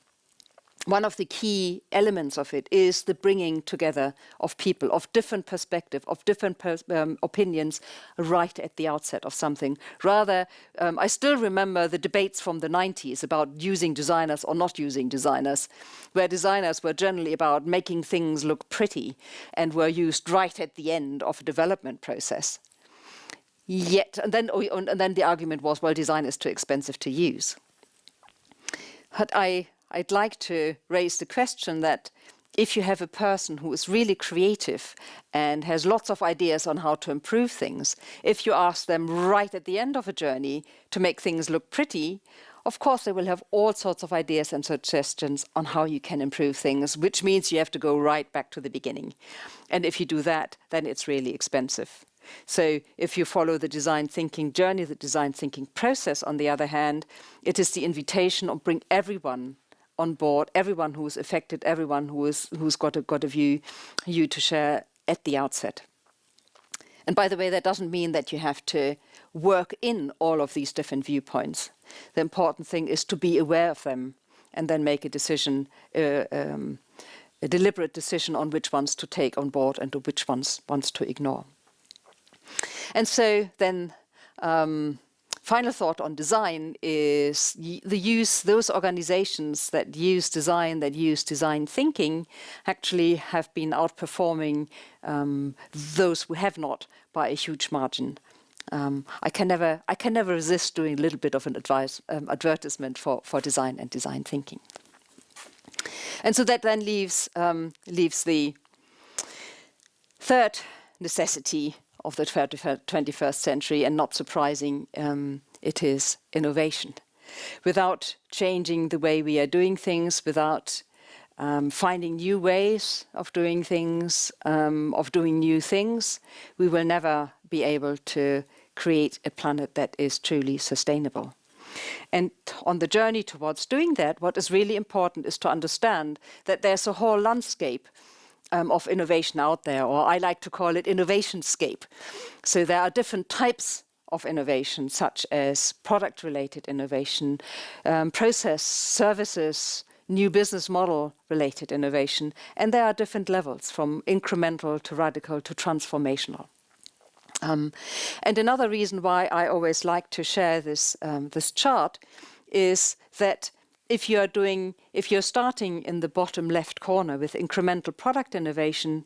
one of the key elements of it is the bringing together of people of different perspective, of different opinions right at the outset of something. Rather, I still remember the debates from the 90s about using designers or not using designers, where designers were generally about making things look pretty and were used right at the end of a development process. And then the argument was, well, design is too expensive to use. But I'd like to raise the question that if you have a person who is really creative and has lots of ideas on how to improve things, if you ask them right at the end of a journey to make things look pretty, of course they will have all sorts of ideas and suggestions on how you can improve things, which means you have to go right back to the beginning. And if you do that, then it's really expensive. So if you follow the design thinking journey, the design thinking process, on the other hand, it is the invitation of bring everyone on board, everyone who is affected, everyone who's got a view to share at the outset. And by the way, that doesn't mean that you have to work in all of these different viewpoints. The important thing is to be aware of them and then make a decision, a deliberate decision on which ones to take on board and which ones to ignore. And so then final thought on design is those organizations that use design thinking actually have been outperforming those who have not by a huge margin. I can never resist doing a little bit of an advertisement for design and design thinking. And so that then leaves the third necessity of the 21st century, and not surprising, it is innovation. Without changing the way we are doing things, without finding new ways of doing things, of doing new things, we will never be able to create a planet that is truly sustainable. And on the journey towards doing that, what is really important is to understand that there's a whole landscape of innovation out there, or I like to call it innovationscape. So there are different types of innovation, such as product-related innovation, process, services, new business model-related innovation, and there are different levels, from incremental to radical to transformational. And another reason why I always like to share this chart is that if you're starting in the bottom left corner with incremental product innovation,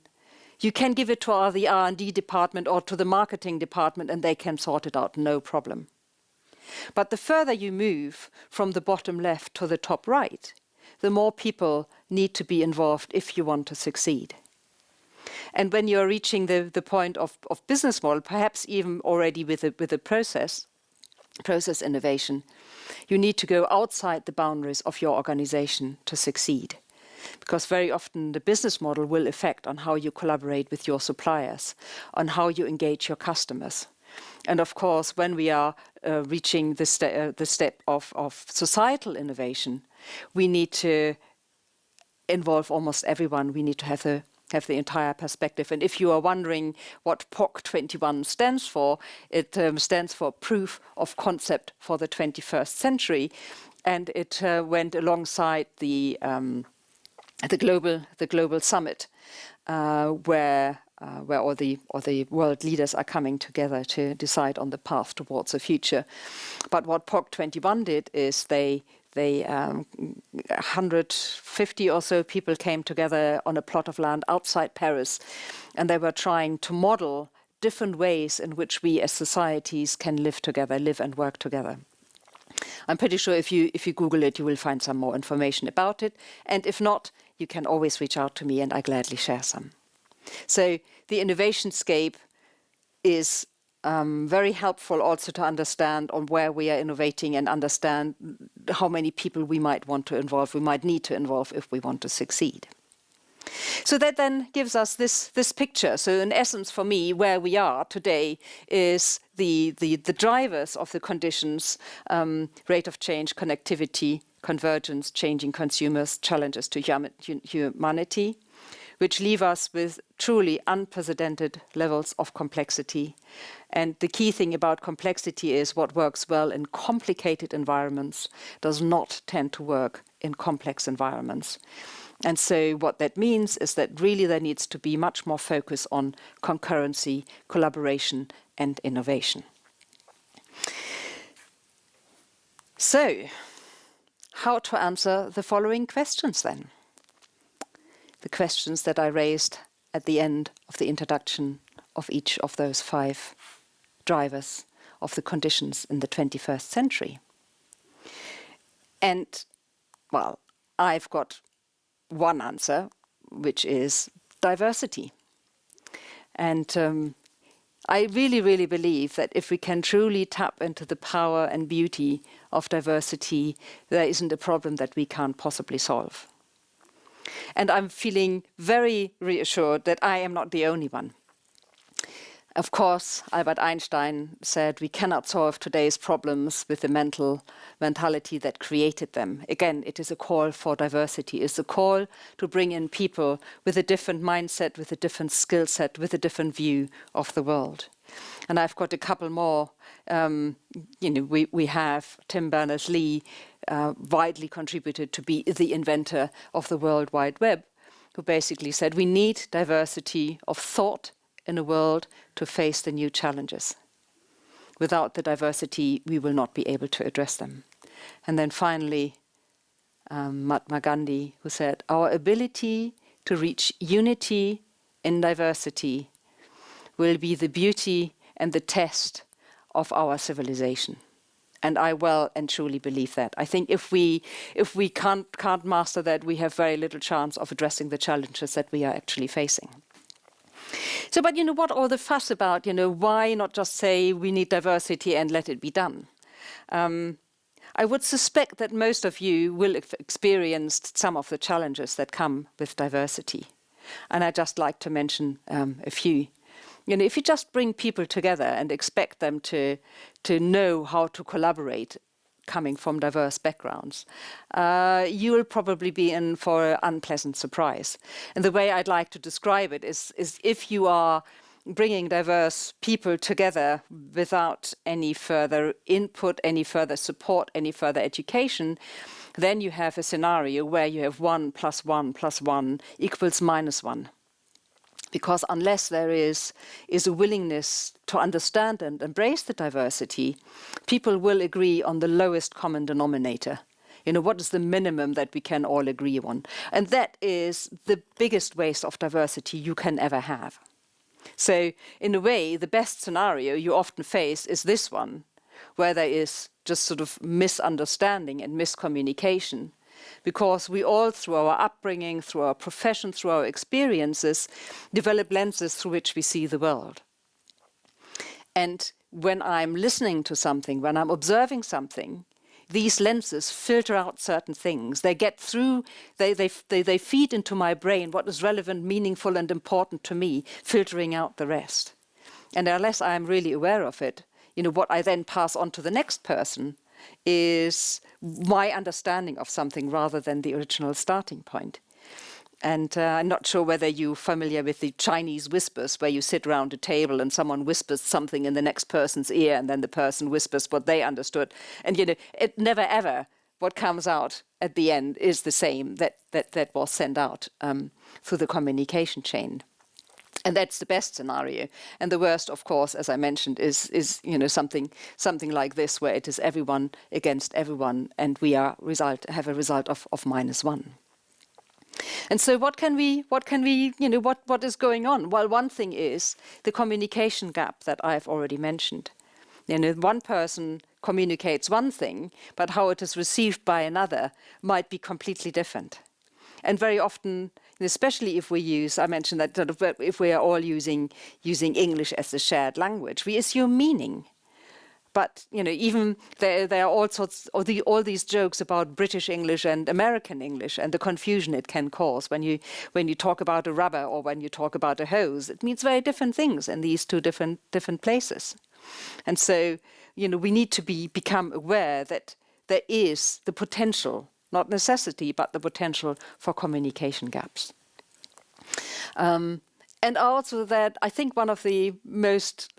you can give it to the R&D department or to the marketing department, and they can sort it out, no problem. But the further you move from the bottom left to the top right, the more people need to be involved if you want to succeed. And when you're reaching the point of business model, perhaps even already with a process innovation, you need to go outside the boundaries of your organization to succeed. Because very often the business model will affect on how you collaborate with your suppliers, on how you engage your customers. And of course, when we are reaching the step of societal innovation, we need to involve almost everyone. We need to have the entire perspective. And if you are wondering what POC 21 stands for, it stands for Proof of Concept for the 21st Century. And it went alongside the global summit, where all the world leaders are coming together to decide on the path towards the future. But what POC 21 did is they 150 or so people came together on a plot of land outside Paris, and they were trying to model different ways in which we as societies can live and work together. I'm pretty sure if you Google it, you will find some more information about it. And if not, you can always reach out to me and I gladly share some. So the innovationscape is very helpful also to understand on where we are innovating and understand how many people we might need to involve if we want to succeed. So that then gives us this picture. So in essence, for me, where we are today is the drivers of the conditions, rate of change, connectivity, convergence, changing consumers, challenges to humanity, which leave us with truly unprecedented levels of complexity. And the key thing about complexity is what works well in complicated environments does not tend to work in complex environments. And so what that means is that really there needs to be much more focus on concurrency, collaboration, and innovation. So, how to answer the following questions then? The questions that I raised at the end of the introduction of each of those 5 drivers of the conditions in the 21st century. And, well, I've got one answer, which is diversity. And I really, really believe that if we can truly tap into the power and beauty of diversity, there isn't a problem that we can't possibly solve. And I'm feeling very reassured that I am not the only one. Of course, Albert Einstein said we cannot solve today's problems with the mentality that created them. Again, it is a call for diversity. It's a call to bring in people with a different mindset, with a different skill set, with a different view of the world. And I've got a couple more. We have Tim Berners-Lee, widely contributed to be the inventor of the World Wide Web, who basically said we need diversity of thought in a world to face the new challenges. Without the diversity, we will not be able to address them. And then finally, Mahatma Gandhi, who said, our ability to reach unity in diversity will be the beauty and the test of our civilization. And I well and truly believe that. I think if we can't master that, we have very little chance of addressing the challenges that we are actually facing. So, but what all the fuss about? Why not just say we need diversity and let it be done? I would suspect that most of you will have experienced some of the challenges that come with diversity. And I'd just like to mention a few. If you just bring people together and expect them to know how to collaborate, coming from diverse backgrounds, you will probably be in for an unpleasant surprise. And the way I'd like to describe it is if you are bringing diverse people together without any further input, any further support, any further education, then you have a scenario where you have 1 + 1 + 1 equals -1. Because unless there is a willingness to understand and embrace the diversity, people will agree on the lowest common denominator. What is the minimum that we can all agree on? And that is the biggest waste of diversity you can ever have. So in a way, the best scenario you often face is this one, where there is just sort of misunderstanding and miscommunication. Because we all, through our upbringing, through our profession, through our experiences, develop lenses through which we see the world. And when I'm listening to something, when I'm observing something, these lenses filter out certain things. They get through, they feed into my brain what is relevant, meaningful, and important to me, filtering out the rest. And unless I'm really aware of it, what I then pass on to the next person is my understanding of something rather than the original starting point. And I'm not sure whether you're familiar with the Chinese whispers, where you sit around a table and someone whispers something in the next person's ear, and then the person whispers what they understood. And it never ever, what comes out at the end is the same that was sent out through the communication chain. And that's the best scenario. And the worst, of course, as I mentioned, is something like this, where it is everyone against everyone, and we have a result of -1. And so what is going on? Well, one thing is the communication gap that I've already mentioned. One person communicates one thing, but how it is received by another might be completely different. And very often, especially if I mentioned that if we are all using English as a shared language, we assume meaning. But even there are all sorts of all these jokes about British English and American English, and the confusion it can cause when you talk about a rubber or when you talk about a hose. It means very different things in these two different places. And so we need to become aware that there is the potential, not necessity, but the potential for communication gaps. And also that I think one of the most,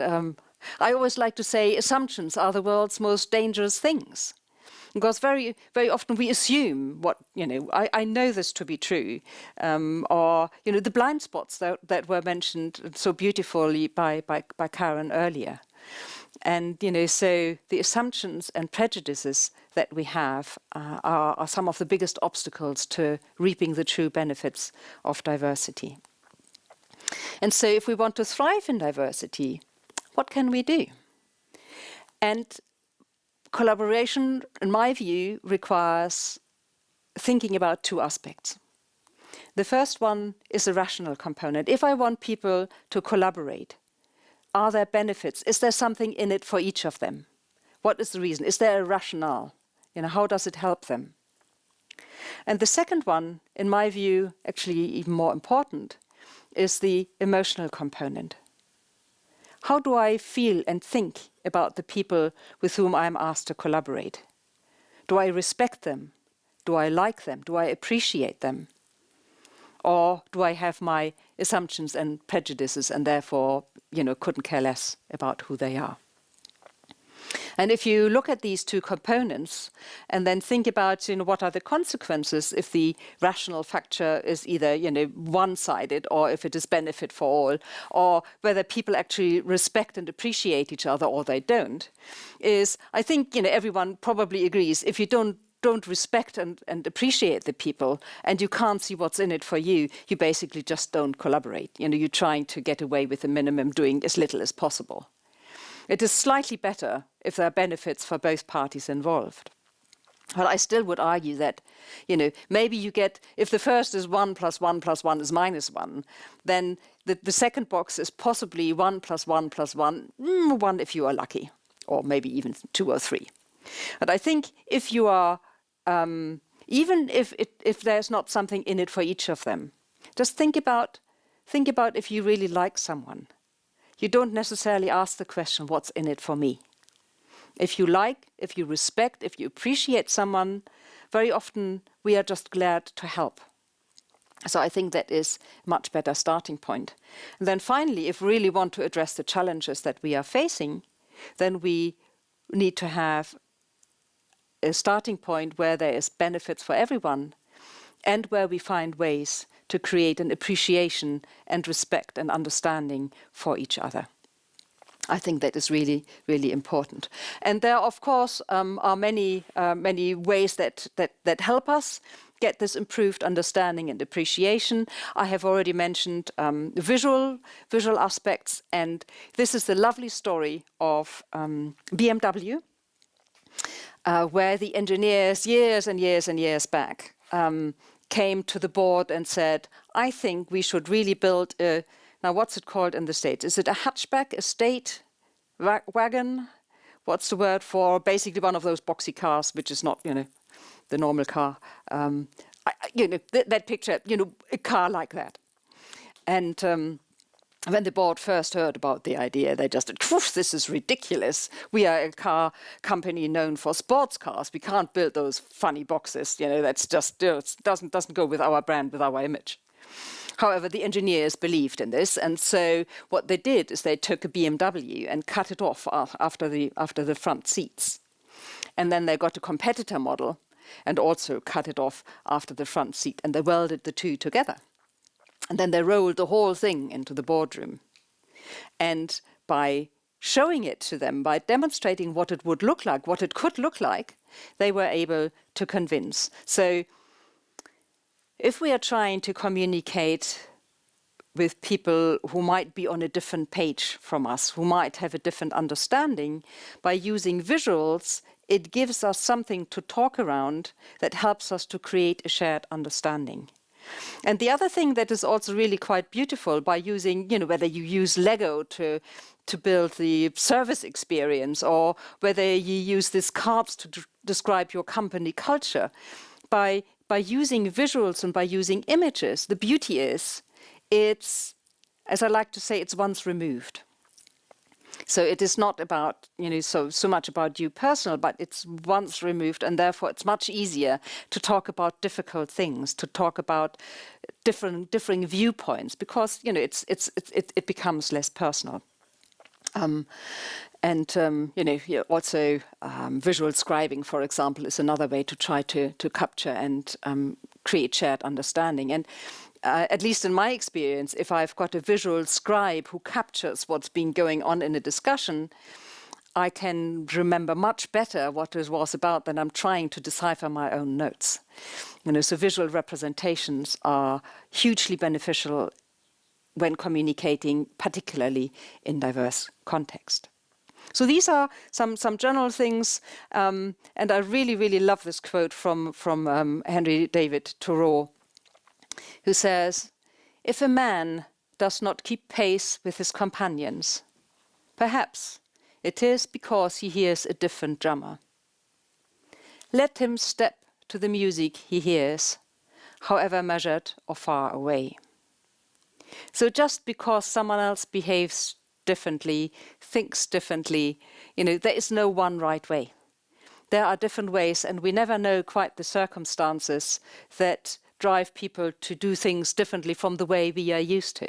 I always like to say, assumptions are the world's most dangerous things. Because very, very often we assume what, I know this to be true, or, the blind spots that were mentioned so beautifully by Karen earlier. And, so the assumptions and prejudices that we have are some of the biggest obstacles to reaping the true benefits of diversity. And so if we want to thrive in diversity, what can we do? And collaboration, in my view, requires thinking about two aspects. The first one is a rational component. If I want people to collaborate, are there benefits? Is there something in it for each of them? What is the reason? Is there a rationale? How does it help them? And the second one, in my view, actually even more important, is the emotional component. How do I feel and think about the people with whom I'm asked to collaborate? Do I respect them? Do I like them? Do I appreciate them? Or do I have my assumptions and prejudices and therefore, couldn't care less about who they are? And if you look at these two components and then think about, what are the consequences if the rational factor is either, one-sided or if it is benefit for all, or whether people actually respect and appreciate each other or they don't, is, I think, everyone probably agrees, if you don't respect and appreciate the people and you can't see what's in it for you, you basically just don't collaborate. You're trying to get away with the minimum, doing as little as possible. It is slightly better if there are benefits for both parties involved. But I still would argue that, maybe you get, if the first is 1 + 1 + 1 is -1, then the second box is possibly 1 + 1 + 1, 1 if you are lucky, or maybe even 2 or 3. But I think if you are, even if there's not something in it for each of them, just think about if you really like someone. You don't necessarily ask the question, what's in it for me? If you like, if you respect, if you appreciate someone, very often we are just glad to help. So I think that is a much better starting point. And then finally, if we really want to address the challenges that we are facing, then we need to have a starting point where there is benefits for everyone and where we find ways to create an appreciation and respect and understanding for each other. I think that is really, really important. And there, of course, are many ways that help us get this improved understanding and appreciation. I have already mentioned visual aspects, and this is the lovely story of BMW, where the engineers years and years and years back came to the board and said, I think we should really build a, now what's it called in the States? Is it a hatchback, a state wagon? What's the word for basically one of those boxy cars, which is not, the normal car. That picture, a car like that. And when the board first heard about the idea, they just said, this is ridiculous. We are a car company known for sports cars. We can't build those funny boxes. That's just doesn't go with our brand, with our image. However, the engineers believed in this, and so what they did is they took a BMW and cut it off after the front seats. And then they got a competitor model and also cut it off after the front seat, and they welded the two together. And then they rolled the whole thing into the boardroom. And by showing it to them, by demonstrating what it would look like, what it could look like, they were able to convince. So if we are trying to communicate with people who might be on a different page from us, who might have a different understanding, by using visuals, it gives us something to talk around that helps us to create a shared understanding. And the other thing that is also really quite beautiful, by using, whether you use Lego to build the service experience, or whether you use these cards to describe your company culture, by using visuals and by using images, the beauty is, it's, as I like to say, it's once removed. So it is not about, so much about you personal, but it's once removed, and therefore it's much easier to talk about difficult things, to talk about differing viewpoints, because it becomes less personal. Also visual scribing, for example, is another way to try to capture and create shared understanding. And at least in my experience, if I've got a visual scribe who captures what's been going on in a discussion, I can remember much better what it was about than I'm trying to decipher my own notes. So visual representations are hugely beneficial when communicating, particularly in diverse context. So these are some general things, and I really, really love this quote from Henry David Thoreau, who says, "If a man does not keep pace with his companions, perhaps it is because he hears a different drummer. Let him step to the music he hears, however measured or far away." So just because someone else behaves differently, thinks differently. There is no one right way. There are different ways, and we never know quite the circumstances that drive people to do things differently from the way we are used to.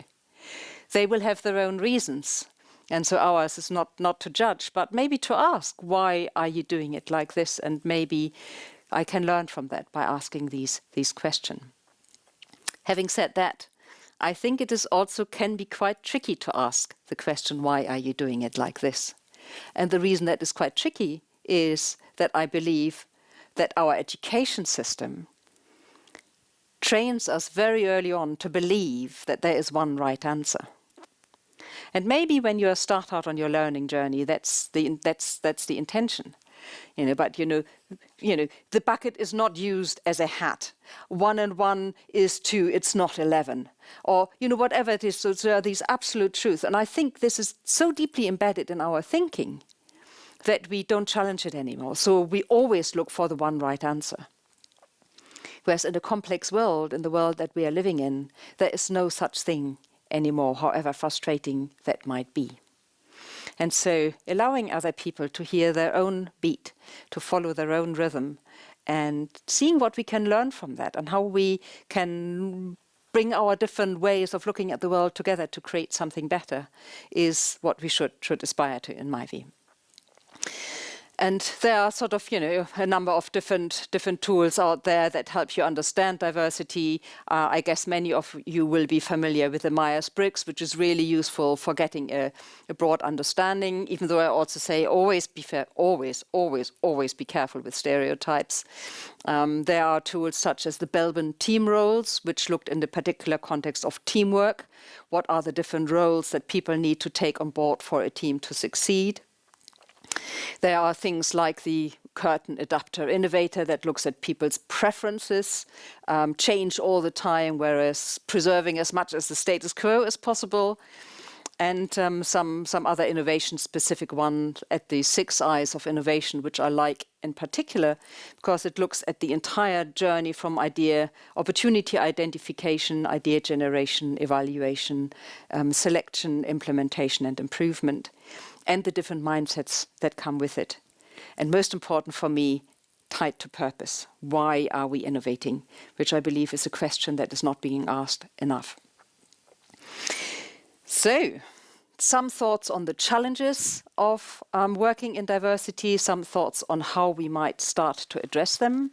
They will have their own reasons, and so ours is not to judge, but maybe to ask, why are you doing it like this? And maybe I can learn from that by asking these questions. Having said that, I think it is also can be quite tricky to ask the question, why are you doing it like this? And the reason that is quite tricky is that I believe that our education system trains us very early on to believe that there is one right answer. And maybe when you start out on your learning journey, that's the intention. But the bucket is not used as a hat. 1 and 1 is 2, it's not 11. Or, whatever it is, so there are these absolute truths. And I think this is so deeply embedded in our thinking that we don't challenge it anymore. So we always look for the one right answer. Whereas in a complex world, in the world that we are living in, there is no such thing anymore, however frustrating that might be. And so allowing other people to hear their own beat, to follow their own rhythm, and seeing what we can learn from that and how we can bring our different ways of looking at the world together to create something better is what we should aspire to, in my view. And there are sort of, a number of different tools out there that help you understand diversity. I guess many of you will be familiar with the Myers-Briggs, which is really useful for getting a broad understanding, even though I also say always be fair, always be careful with stereotypes. There are tools such as the Belbin team roles, which looked in the particular context of teamwork. What are the different roles that people need to take on board for a team to succeed? There are things like the curtain adapter innovator that looks at people's preferences, change all the time, whereas preserving as much as the status quo as possible. And some other innovation-specific ones at the 6 I's of innovation, which I like in particular, because it looks at the entire journey from idea, opportunity identification, idea generation, evaluation, selection, implementation, and improvement, and the different mindsets that come with it. And most important for me, tied to purpose. Why are we innovating? Which I believe is a question that is not being asked enough. So, some thoughts on the challenges of working in diversity, some thoughts on how we might start to address them.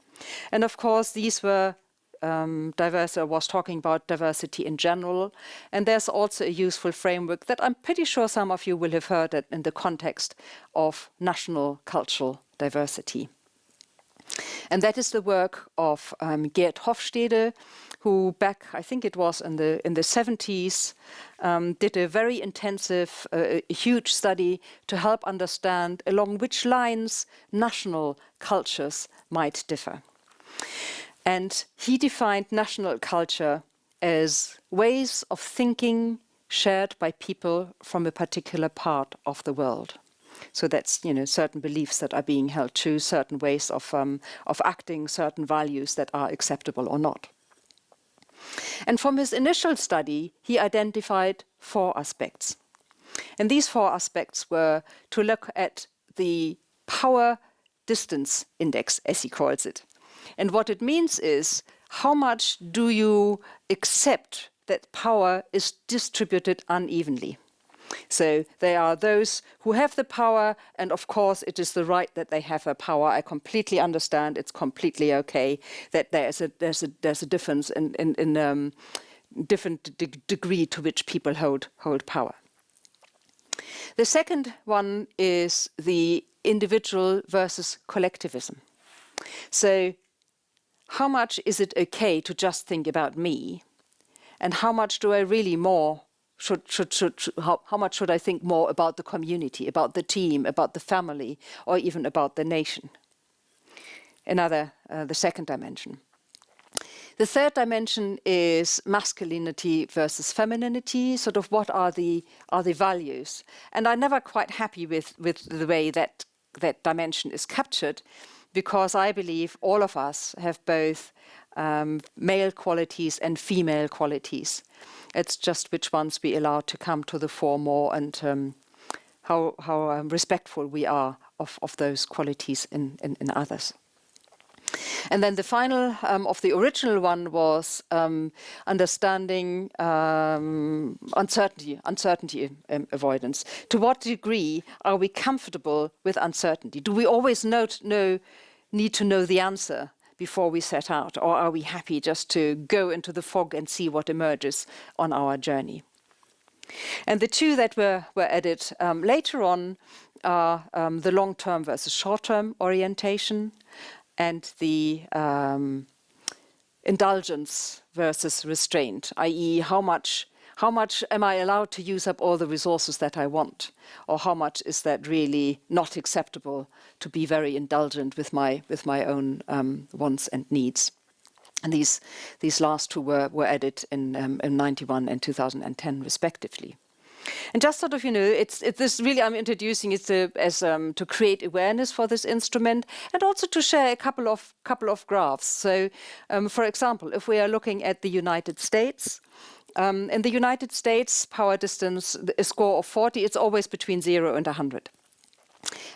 And of course, these were was talking about diversity in general. And there's also a useful framework that I'm pretty sure some of you will have heard it in the context of national cultural diversity. And that is the work of Geert Hofstede, who back, I think it was in the 70s, did a very intensive, huge study to help understand along which lines national cultures might differ. And he defined national culture as ways of thinking shared by people from a particular part of the world. So that's, certain beliefs that are being held true, certain ways of acting, certain values that are acceptable or not. And from his initial study, he identified 4 aspects. And these 4 aspects were to look at the power distance index, as he calls it. And what it means is, how much do you accept that power is distributed unevenly? So there are those who have the power, and of course it is the right that they have a power. I completely understand. It's completely okay that there's a difference in different degree to which people hold power. The second one is the individual versus collectivism. So how much is it okay to just think about me, and how much do I really how much should I think more about the community, about the team, about the family, or even about the nation? The second dimension. The third dimension is masculinity versus femininity. Sort of what are the values? And I'm never quite happy with the way that dimension is captured, because I believe all of us have both male qualities and female qualities. It's just which ones we allow to come to the fore more, and how respectful we are of those qualities in others. And then the final of the original one was understanding uncertainty avoidance. To what degree are we comfortable with uncertainty? Do we always need to know the answer before we set out, or are we happy just to go into the fog and see what emerges on our journey? And the two that were added later on are the long-term versus short-term orientation, and the indulgence versus restraint, i.e. how much am I allowed to use up all the resources that I want, or how much is that really not acceptable to be very indulgent with my own wants and needs. And these last two were added in 91 and 2010 respectively. And just sort of, it's this really, I'm introducing it to create awareness for this instrument, and also to share a couple of graphs. So, for example, if we are looking at the United States, in the United States, power distance, a score of 40, it's always between 0 and 100.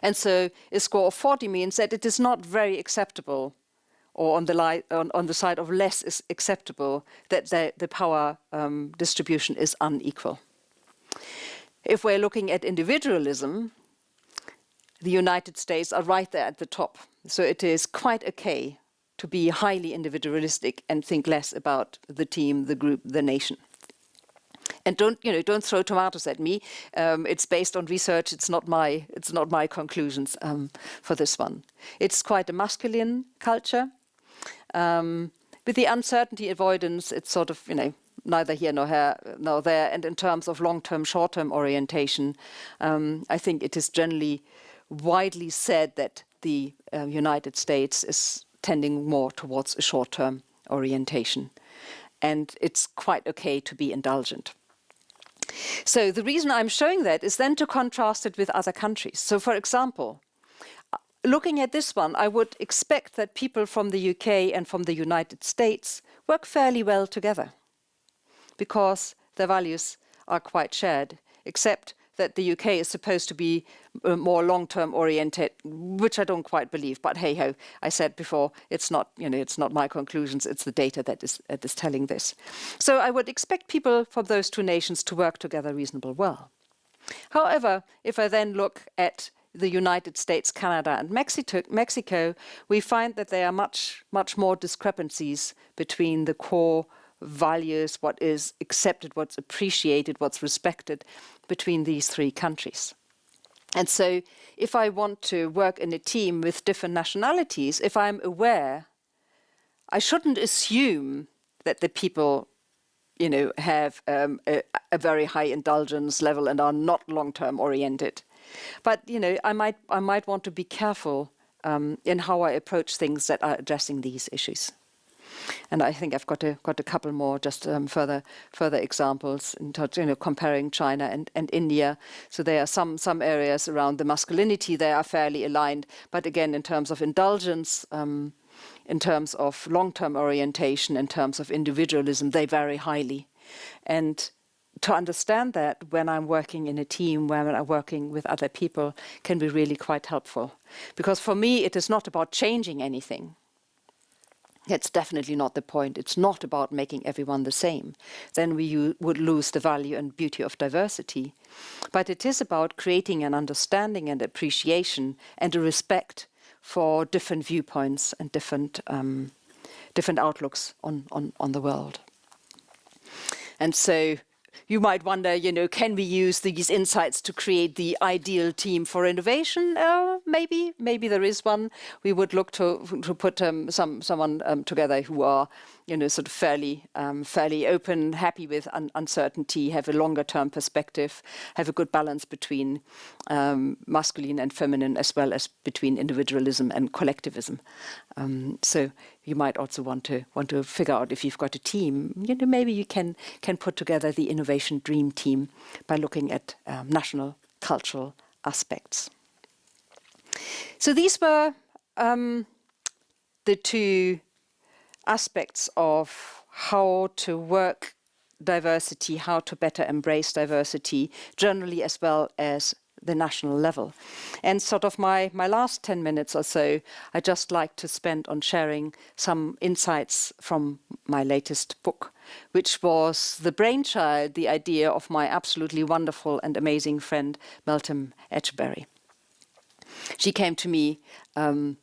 And so a score of 40 means that it is not very acceptable, or on the side of less is acceptable, that the power distribution is unequal. If we're looking at individualism, the United States are right there at the top. So it is quite okay to be highly individualistic and think less about the team, the group, the nation. And don't throw tomatoes at me. It's based on research. It's not my conclusions for this one. It's quite a masculine culture. With the uncertainty avoidance, it's sort of neither here nor there. And in terms of long-term, short-term orientation, I think it is generally widely said that the United States is tending more towards a short-term orientation. And it's quite okay to be indulgent. So the reason I'm showing that is then to contrast it with other countries. So for example, looking at this one, I would expect that people from the UK and from the United States work fairly well together, because their values are quite shared, except that the UK is supposed to be more long-term oriented, which I don't quite believe. But hey ho, I said before, it's not my conclusions, it's the data that is telling this. So I would expect people from those two nations to work together reasonably well. However, if I then look at the United States, Canada, and Mexico, we find that there are much more discrepancies between the core values, what is accepted, what's appreciated, what's respected between these three countries. And so if I want to work in a team with different nationalities, if I'm aware, I shouldn't assume that the people have a very high indulgence level and are not long-term oriented. But I might want to be careful in how I approach things that are addressing these issues. And I think I've got a couple more, just further examples in touch, comparing China and India. So there are some areas around the masculinity they are fairly aligned, but again, in terms of indulgence, in terms of long-term orientation, in terms of individualism, they vary highly. And to understand that when I'm working in a team, when I'm working with other people, can be really quite helpful. Because for me, it is not about changing anything. That's definitely not the point. It's not about making everyone the same. Then we would lose the value and beauty of diversity. But it is about creating an understanding and appreciation and a respect for different viewpoints and different outlooks on the world. And so you might wonder, can we use these insights to create the ideal team for innovation? Maybe there is one. We would look to put someone together who are, sort of fairly open, happy with uncertainty, have a longer-term perspective, have a good balance between masculine and feminine, as well as between individualism and collectivism. So you might also want to figure out, if you've got a team, maybe you can put together the innovation dream team by looking at national cultural aspects. So these were the two aspects of how to work diversity, how to better embrace diversity, generally as well as the national level. And sort of my last 10 minutes or so, I just like to spend on sharing some insights from my latest book, which was the brainchild, the idea of my absolutely wonderful and amazing friend, Meltem Etcheberry. She came to me, and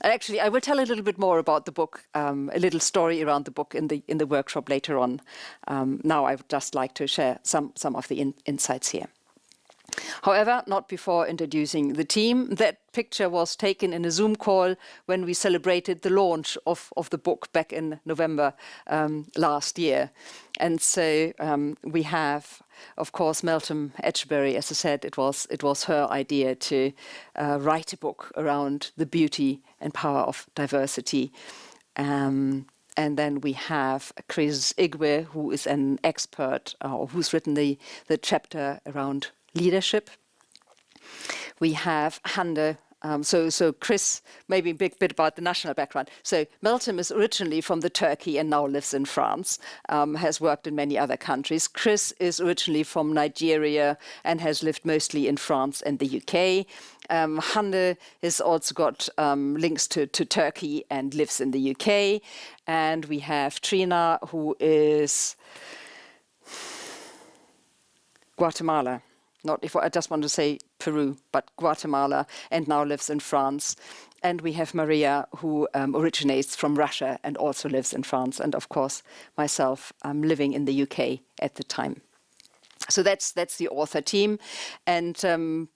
actually I will tell a little bit more about the book, a little story around the book in the workshop later on. Now I would just like to share some of the insights here. However, not before introducing the team. That picture was taken in a Zoom call when we celebrated the launch of the book back in November last year. And so we have, of course, Meltem Etcheberry. As I said, it was her idea to write a book around the beauty and power of diversity. And then we have Chris Igwe, who is an expert, who's written the chapter around leadership. We have Hande. So Chris, maybe a bit about the national background. So Meltem is originally from Turkey and now lives in France, has worked in many other countries. Chris is originally from Nigeria and has lived mostly in France and the UK. Hande has also got links to Turkey and lives in the UK. And we have Trina, who is Guatemala. Not if I just want to say Peru, but Guatemala, and now lives in France. And we have Maria, who originates from Russia and also lives in France. And of course, myself, living in the UK at the time. So that's the author team. And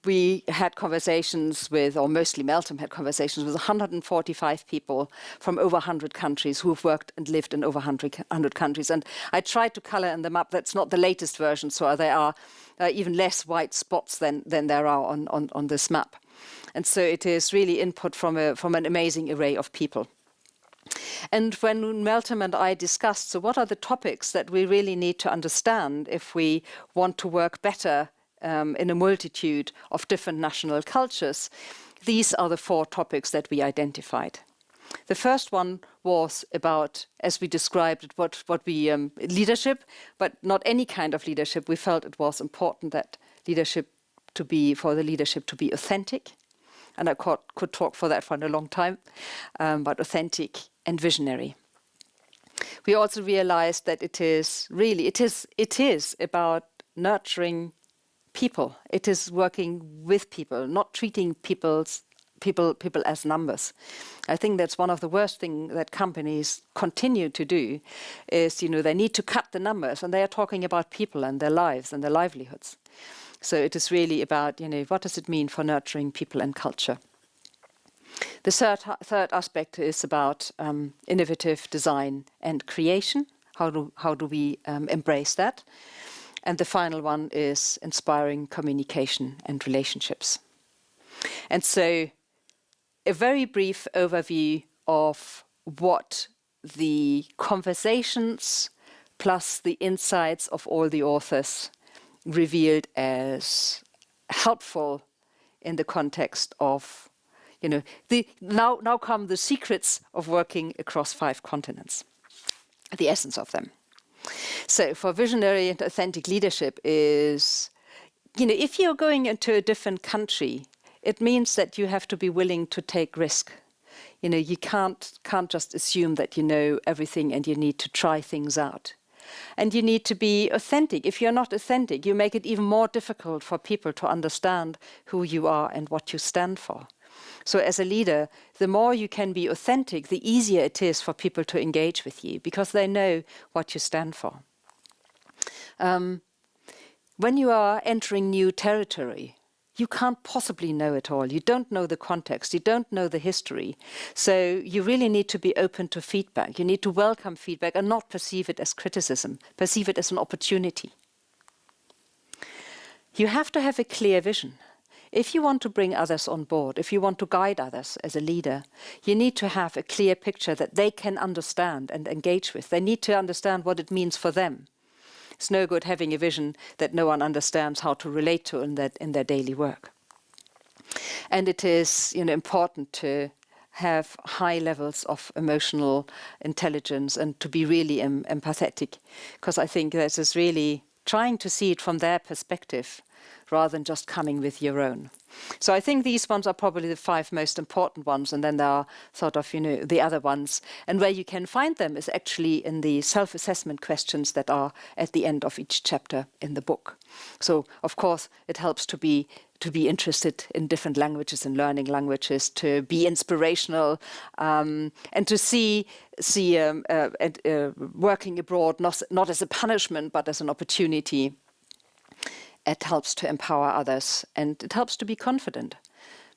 we had conversations with, or mostly Meltem had conversations with 145 people from over 100 countries who've worked and lived in over 100 countries. And I tried to color in the map. That's not the latest version, so there are even less white spots than there are on this map. And so it is really input from an amazing array of people. And when Meltem and I discussed, so what are the topics that we really need to understand if we want to work better in a multitude of different national cultures, these are the 4 topics that we identified. The first one was about, as we described it, what we leadership, but not any kind of leadership. We felt it was important that for the leadership to be authentic, and I could talk for that for a long time, but authentic and visionary. We also realized that it is about nurturing people. It is working with people, not treating people as numbers. I think that's one of the worst things that companies continue to do is, they need to cut the numbers, and they are talking about people and their lives and their livelihoods. So it is really about, what does it mean for nurturing people and culture? The third aspect is about innovative design and creation. How do we embrace that? And the final one is inspiring communication and relationships. And so a very brief overview of what the conversations plus the insights of all the authors revealed as helpful in the context of, now come the secrets of working across 5 continents, the essence of them. So for visionary and authentic leadership is, if you're going into a different country, it means that you have to be willing to take risk. You can't just assume that you know everything, and you need to try things out. And you need to be authentic. If you're not authentic, you make it even more difficult for people to understand who you are and what you stand for. So as a leader, the more you can be authentic, the easier it is for people to engage with you because they know what you stand for. When you are entering new territory, you can't possibly know it all. You don't know the context. You don't know the history. So you really need to be open to feedback. You need to welcome feedback and not perceive it as criticism. Perceive it as an opportunity. You have to have a clear vision. If you want to bring others on board, if you want to guide others as a leader, you need to have a clear picture that they can understand and engage with. They need to understand what it means for them. It's no good having a vision that no one understands how to relate to in their daily work. And it is important to have high levels of emotional intelligence and to be really empathetic. Because I think this is really trying to see it from their perspective rather than just coming with your own. So I think these ones are probably the 5 most important ones, and then there are sort of, the other ones. And where you can find them is actually in the self-assessment questions that are at the end of each chapter in the book. So, of course, it helps to be interested in different languages and learning languages, to be inspirational, and to see working abroad not as a punishment but as an opportunity. It helps to empower others, and it helps to be confident,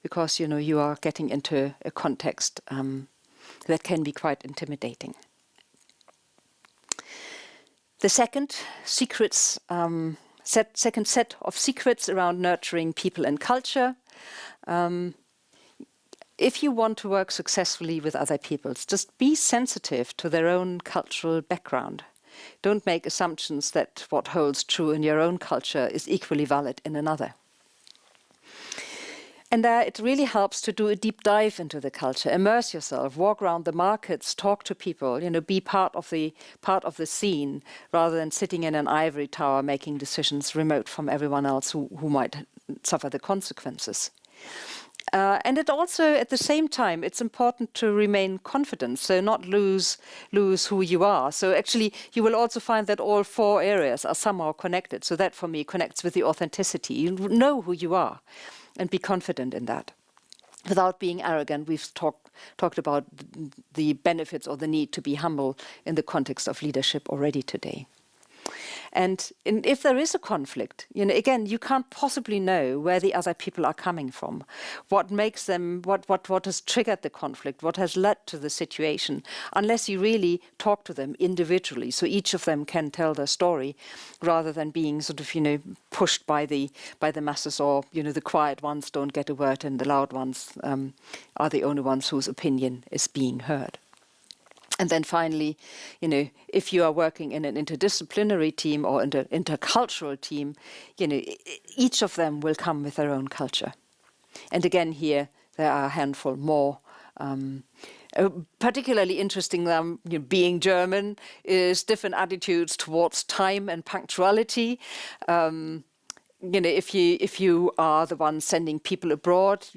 because you are getting into a context that can be quite intimidating. The second set of secrets around nurturing people and culture. If you want to work successfully with other peoples, just be sensitive to their own cultural background. Don't make assumptions that what holds true in your own culture is equally valid in another. And it really helps to do a deep dive into the culture, immerse yourself, walk around the markets, talk to people, be part of the scene, rather than sitting in an ivory tower making decisions remote from everyone else who might suffer the consequences. And it also, at the same time, it's important to remain confident, so not lose who you are. So actually, you will also find that all 4 areas are somehow connected. So that, for me, connects with the authenticity. You know who you are, and be confident in that. Without being arrogant, we've talked about the benefits or the need to be humble in the context of leadership already today. And if there is a conflict, again, you can't possibly know where the other people are coming from, what makes them, what has triggered the conflict, what has led to the situation, unless you really talk to them individually, so each of them can tell their story, rather than being sort of, pushed by the masses, or the quiet ones don't get a word and the loud ones are the only ones whose opinion is being heard. And then finally, if you are working in an interdisciplinary team or an intercultural team, each of them will come with their own culture. And again, here, there are a handful more. Particularly interesting, being German, is different attitudes towards time and punctuality. If you are the one sending people abroad,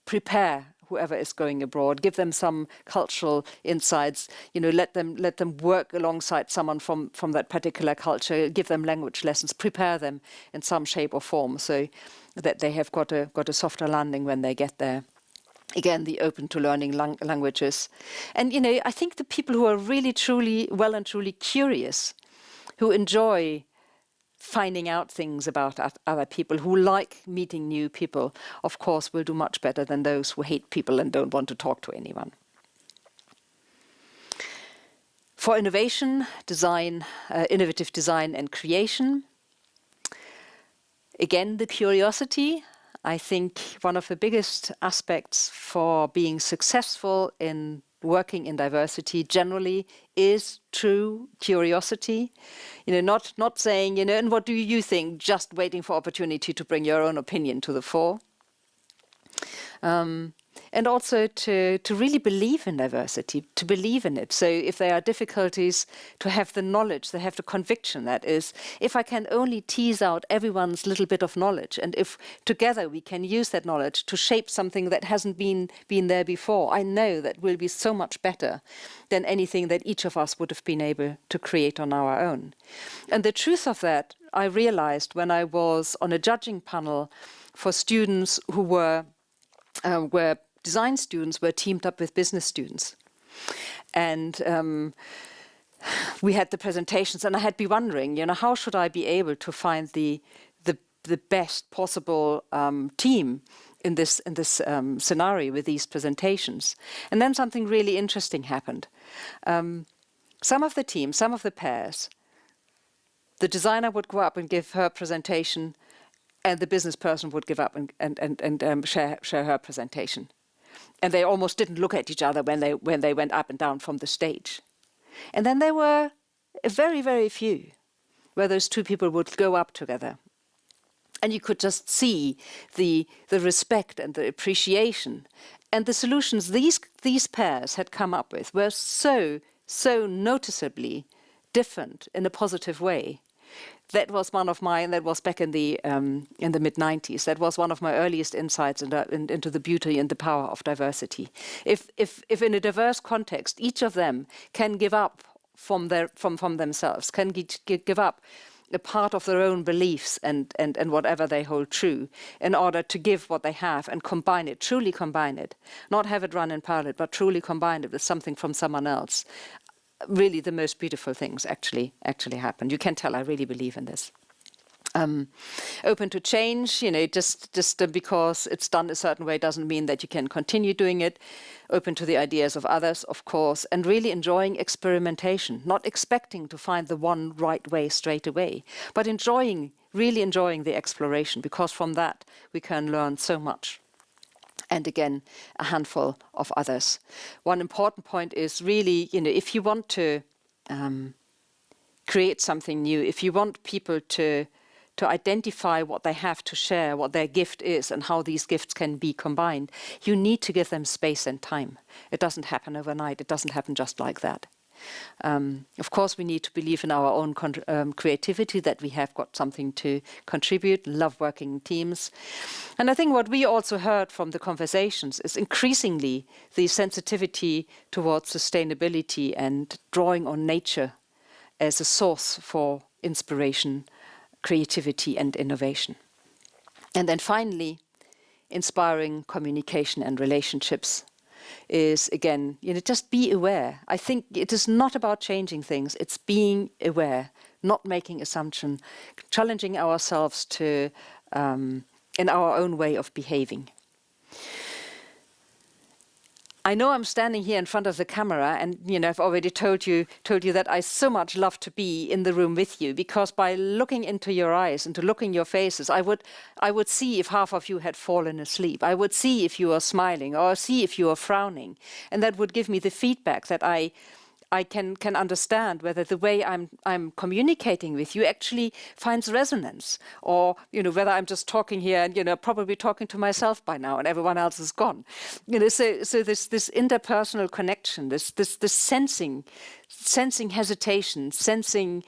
prepare whoever is going abroad, give them some cultural insights, let them work alongside someone from that particular culture, give them language lessons, prepare them in some shape or form, so that they have got a softer landing when they get there. Again, the open to learning languages. And, I think the people who are really truly curious, who enjoy finding out things about other people, who like meeting new people, of course, will do much better than those who hate people and don't want to talk to anyone. For innovation, innovative design and creation, again, the curiosity. I think one of the biggest aspects for being successful in working in diversity generally is true curiosity. Not saying, and what do you think, just waiting for opportunity to bring your own opinion to the fore. And also to really believe in diversity, to believe in it. So if there are difficulties, to have the knowledge, to have the conviction, that is, if I can only tease out everyone's little bit of knowledge, and if together we can use that knowledge to shape something that hasn't been there before, I know that will be so much better than anything that each of us would have been able to create on our own. And the truth of that, I realized when I was on a judging panel for students who were design students were teamed up with business students. And we had the presentations, and I had been wondering, how should I be able to find the best possible team in this scenario with these presentations? And then something really interesting happened. Some of the teams, some of the pairs, the designer would go up and give her presentation, and the business person would give up and share her presentation. And they almost didn't look at each other when they went up and down from the stage. And then there were very, very few where those two people would go up together. And you could just see the respect and the appreciation. And the solutions these pairs had come up with were so noticeably different in a positive way. That was one of my, and that was back in the mid-90s. That was one of my earliest insights into the beauty and the power of diversity. If in a diverse context, each of them can give up from themselves, can give up a part of their own beliefs and whatever they hold true in order to give what they have and combine it, truly combine it, not have it run in parallel, but truly combine it with something from someone else. Really, the most beautiful things actually happen. You can tell I really believe in this. Open to change, just because it's done a certain way doesn't mean that you can continue doing it. Open to the ideas of others, of course, and really enjoying experimentation, not expecting to find the one right way straight away, but really enjoying the exploration, because from that we can learn so much. And again, a handful of others. One important point is really, if you want to create something new, if you want people to identify what they have to share, what their gift is, and how these gifts can be combined, you need to give them space and time. It doesn't happen overnight. It doesn't happen just like that. Of course, we need to believe in our own creativity, that we have got something to contribute, love working in teams. And I think what we also heard from the conversations is increasingly the sensitivity towards sustainability and drawing on nature as a source for inspiration, creativity and innovation. And then finally, inspiring communication and relationships is, again, just be aware. I think it is not about changing things, it's being aware, not making assumption, challenging ourselves to in our own way of behaving. I know I'm standing here in front of the camera, and I've already told you that I so much love to be in the room with you, because by looking into your eyes and to look in your faces, I would see if half of you had fallen asleep. I would see if you are smiling, or see if you are frowning, and that would give me the feedback that I can understand whether the way I'm communicating with you actually finds resonance, or whether I'm just talking here and probably talking to myself by now and everyone else is gone. So this interpersonal connection, this sensing hesitation, sensing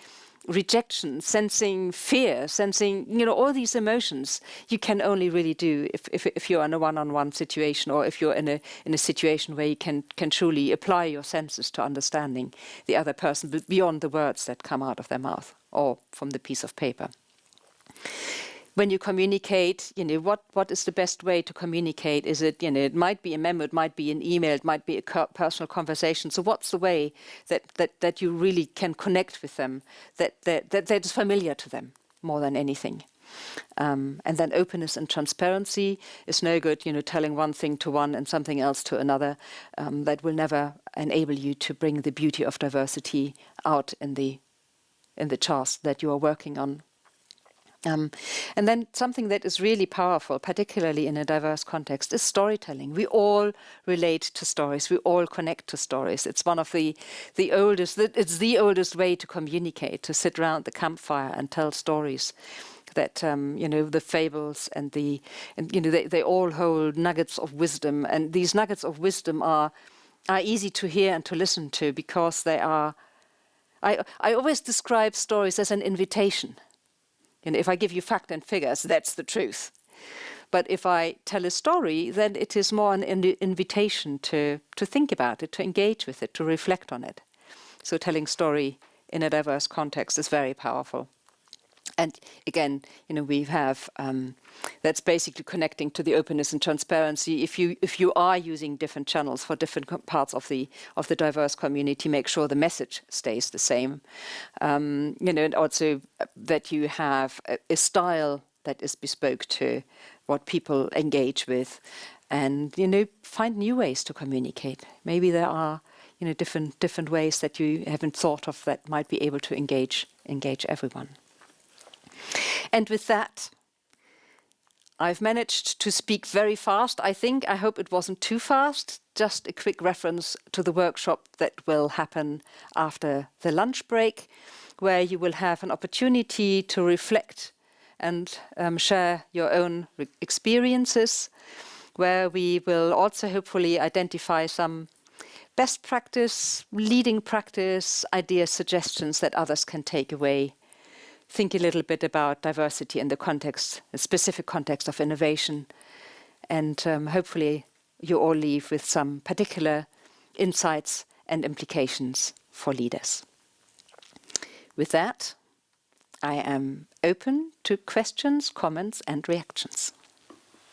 rejection, sensing fear, sensing all these emotions, you can only really do if you're in a one-on-one situation, or if you're in a situation where you can truly apply your senses to understanding the other person beyond the words that come out of their mouth or from the piece of paper. When you communicate, what is the best way to communicate? Is it, it might be a memo, it might be an email, it might be a personal conversation. So what's the way that you really can connect with them, that is familiar to them more than anything? And then openness and transparency is no good, telling one thing to one and something else to another. That will never enable you to bring the beauty of diversity out in the task that you are working on. And then something that is really powerful, particularly in a diverse context, is storytelling. We all relate to stories. We all connect to stories. It's one of the oldest. It's the oldest way to communicate, to sit around the campfire and tell stories. That the fables and they all hold nuggets of wisdom, and these nuggets of wisdom are easy to hear and to listen to, because they are. I always describe stories as an invitation. If I give you fact and figures, that's the truth. But if I tell a story, then it is more an invitation to think about it, to engage with it, to reflect on it. So telling story in a diverse context is very powerful. And again, we have that's basically connecting to the openness and transparency. If you are using different channels for different parts of the diverse community, make sure the message stays the same. And also that you have a style that is bespoke to what people engage with, and find new ways to communicate. Maybe there are different ways that you haven't thought of that might be able to engage everyone. And with that, I've managed to speak very fast, I think. I hope it wasn't too fast. Just a quick reference to the workshop that will happen after the lunch break, where you will have an opportunity to reflect and share your own experiences, where we will also hopefully identify some best practice, leading practice, ideas, suggestions that others can take away. Think a little bit about diversity in the context, a specific context of innovation, and hopefully you all leave with some particular insights and implications for leaders. With that, I am open to questions, comments, and reactions.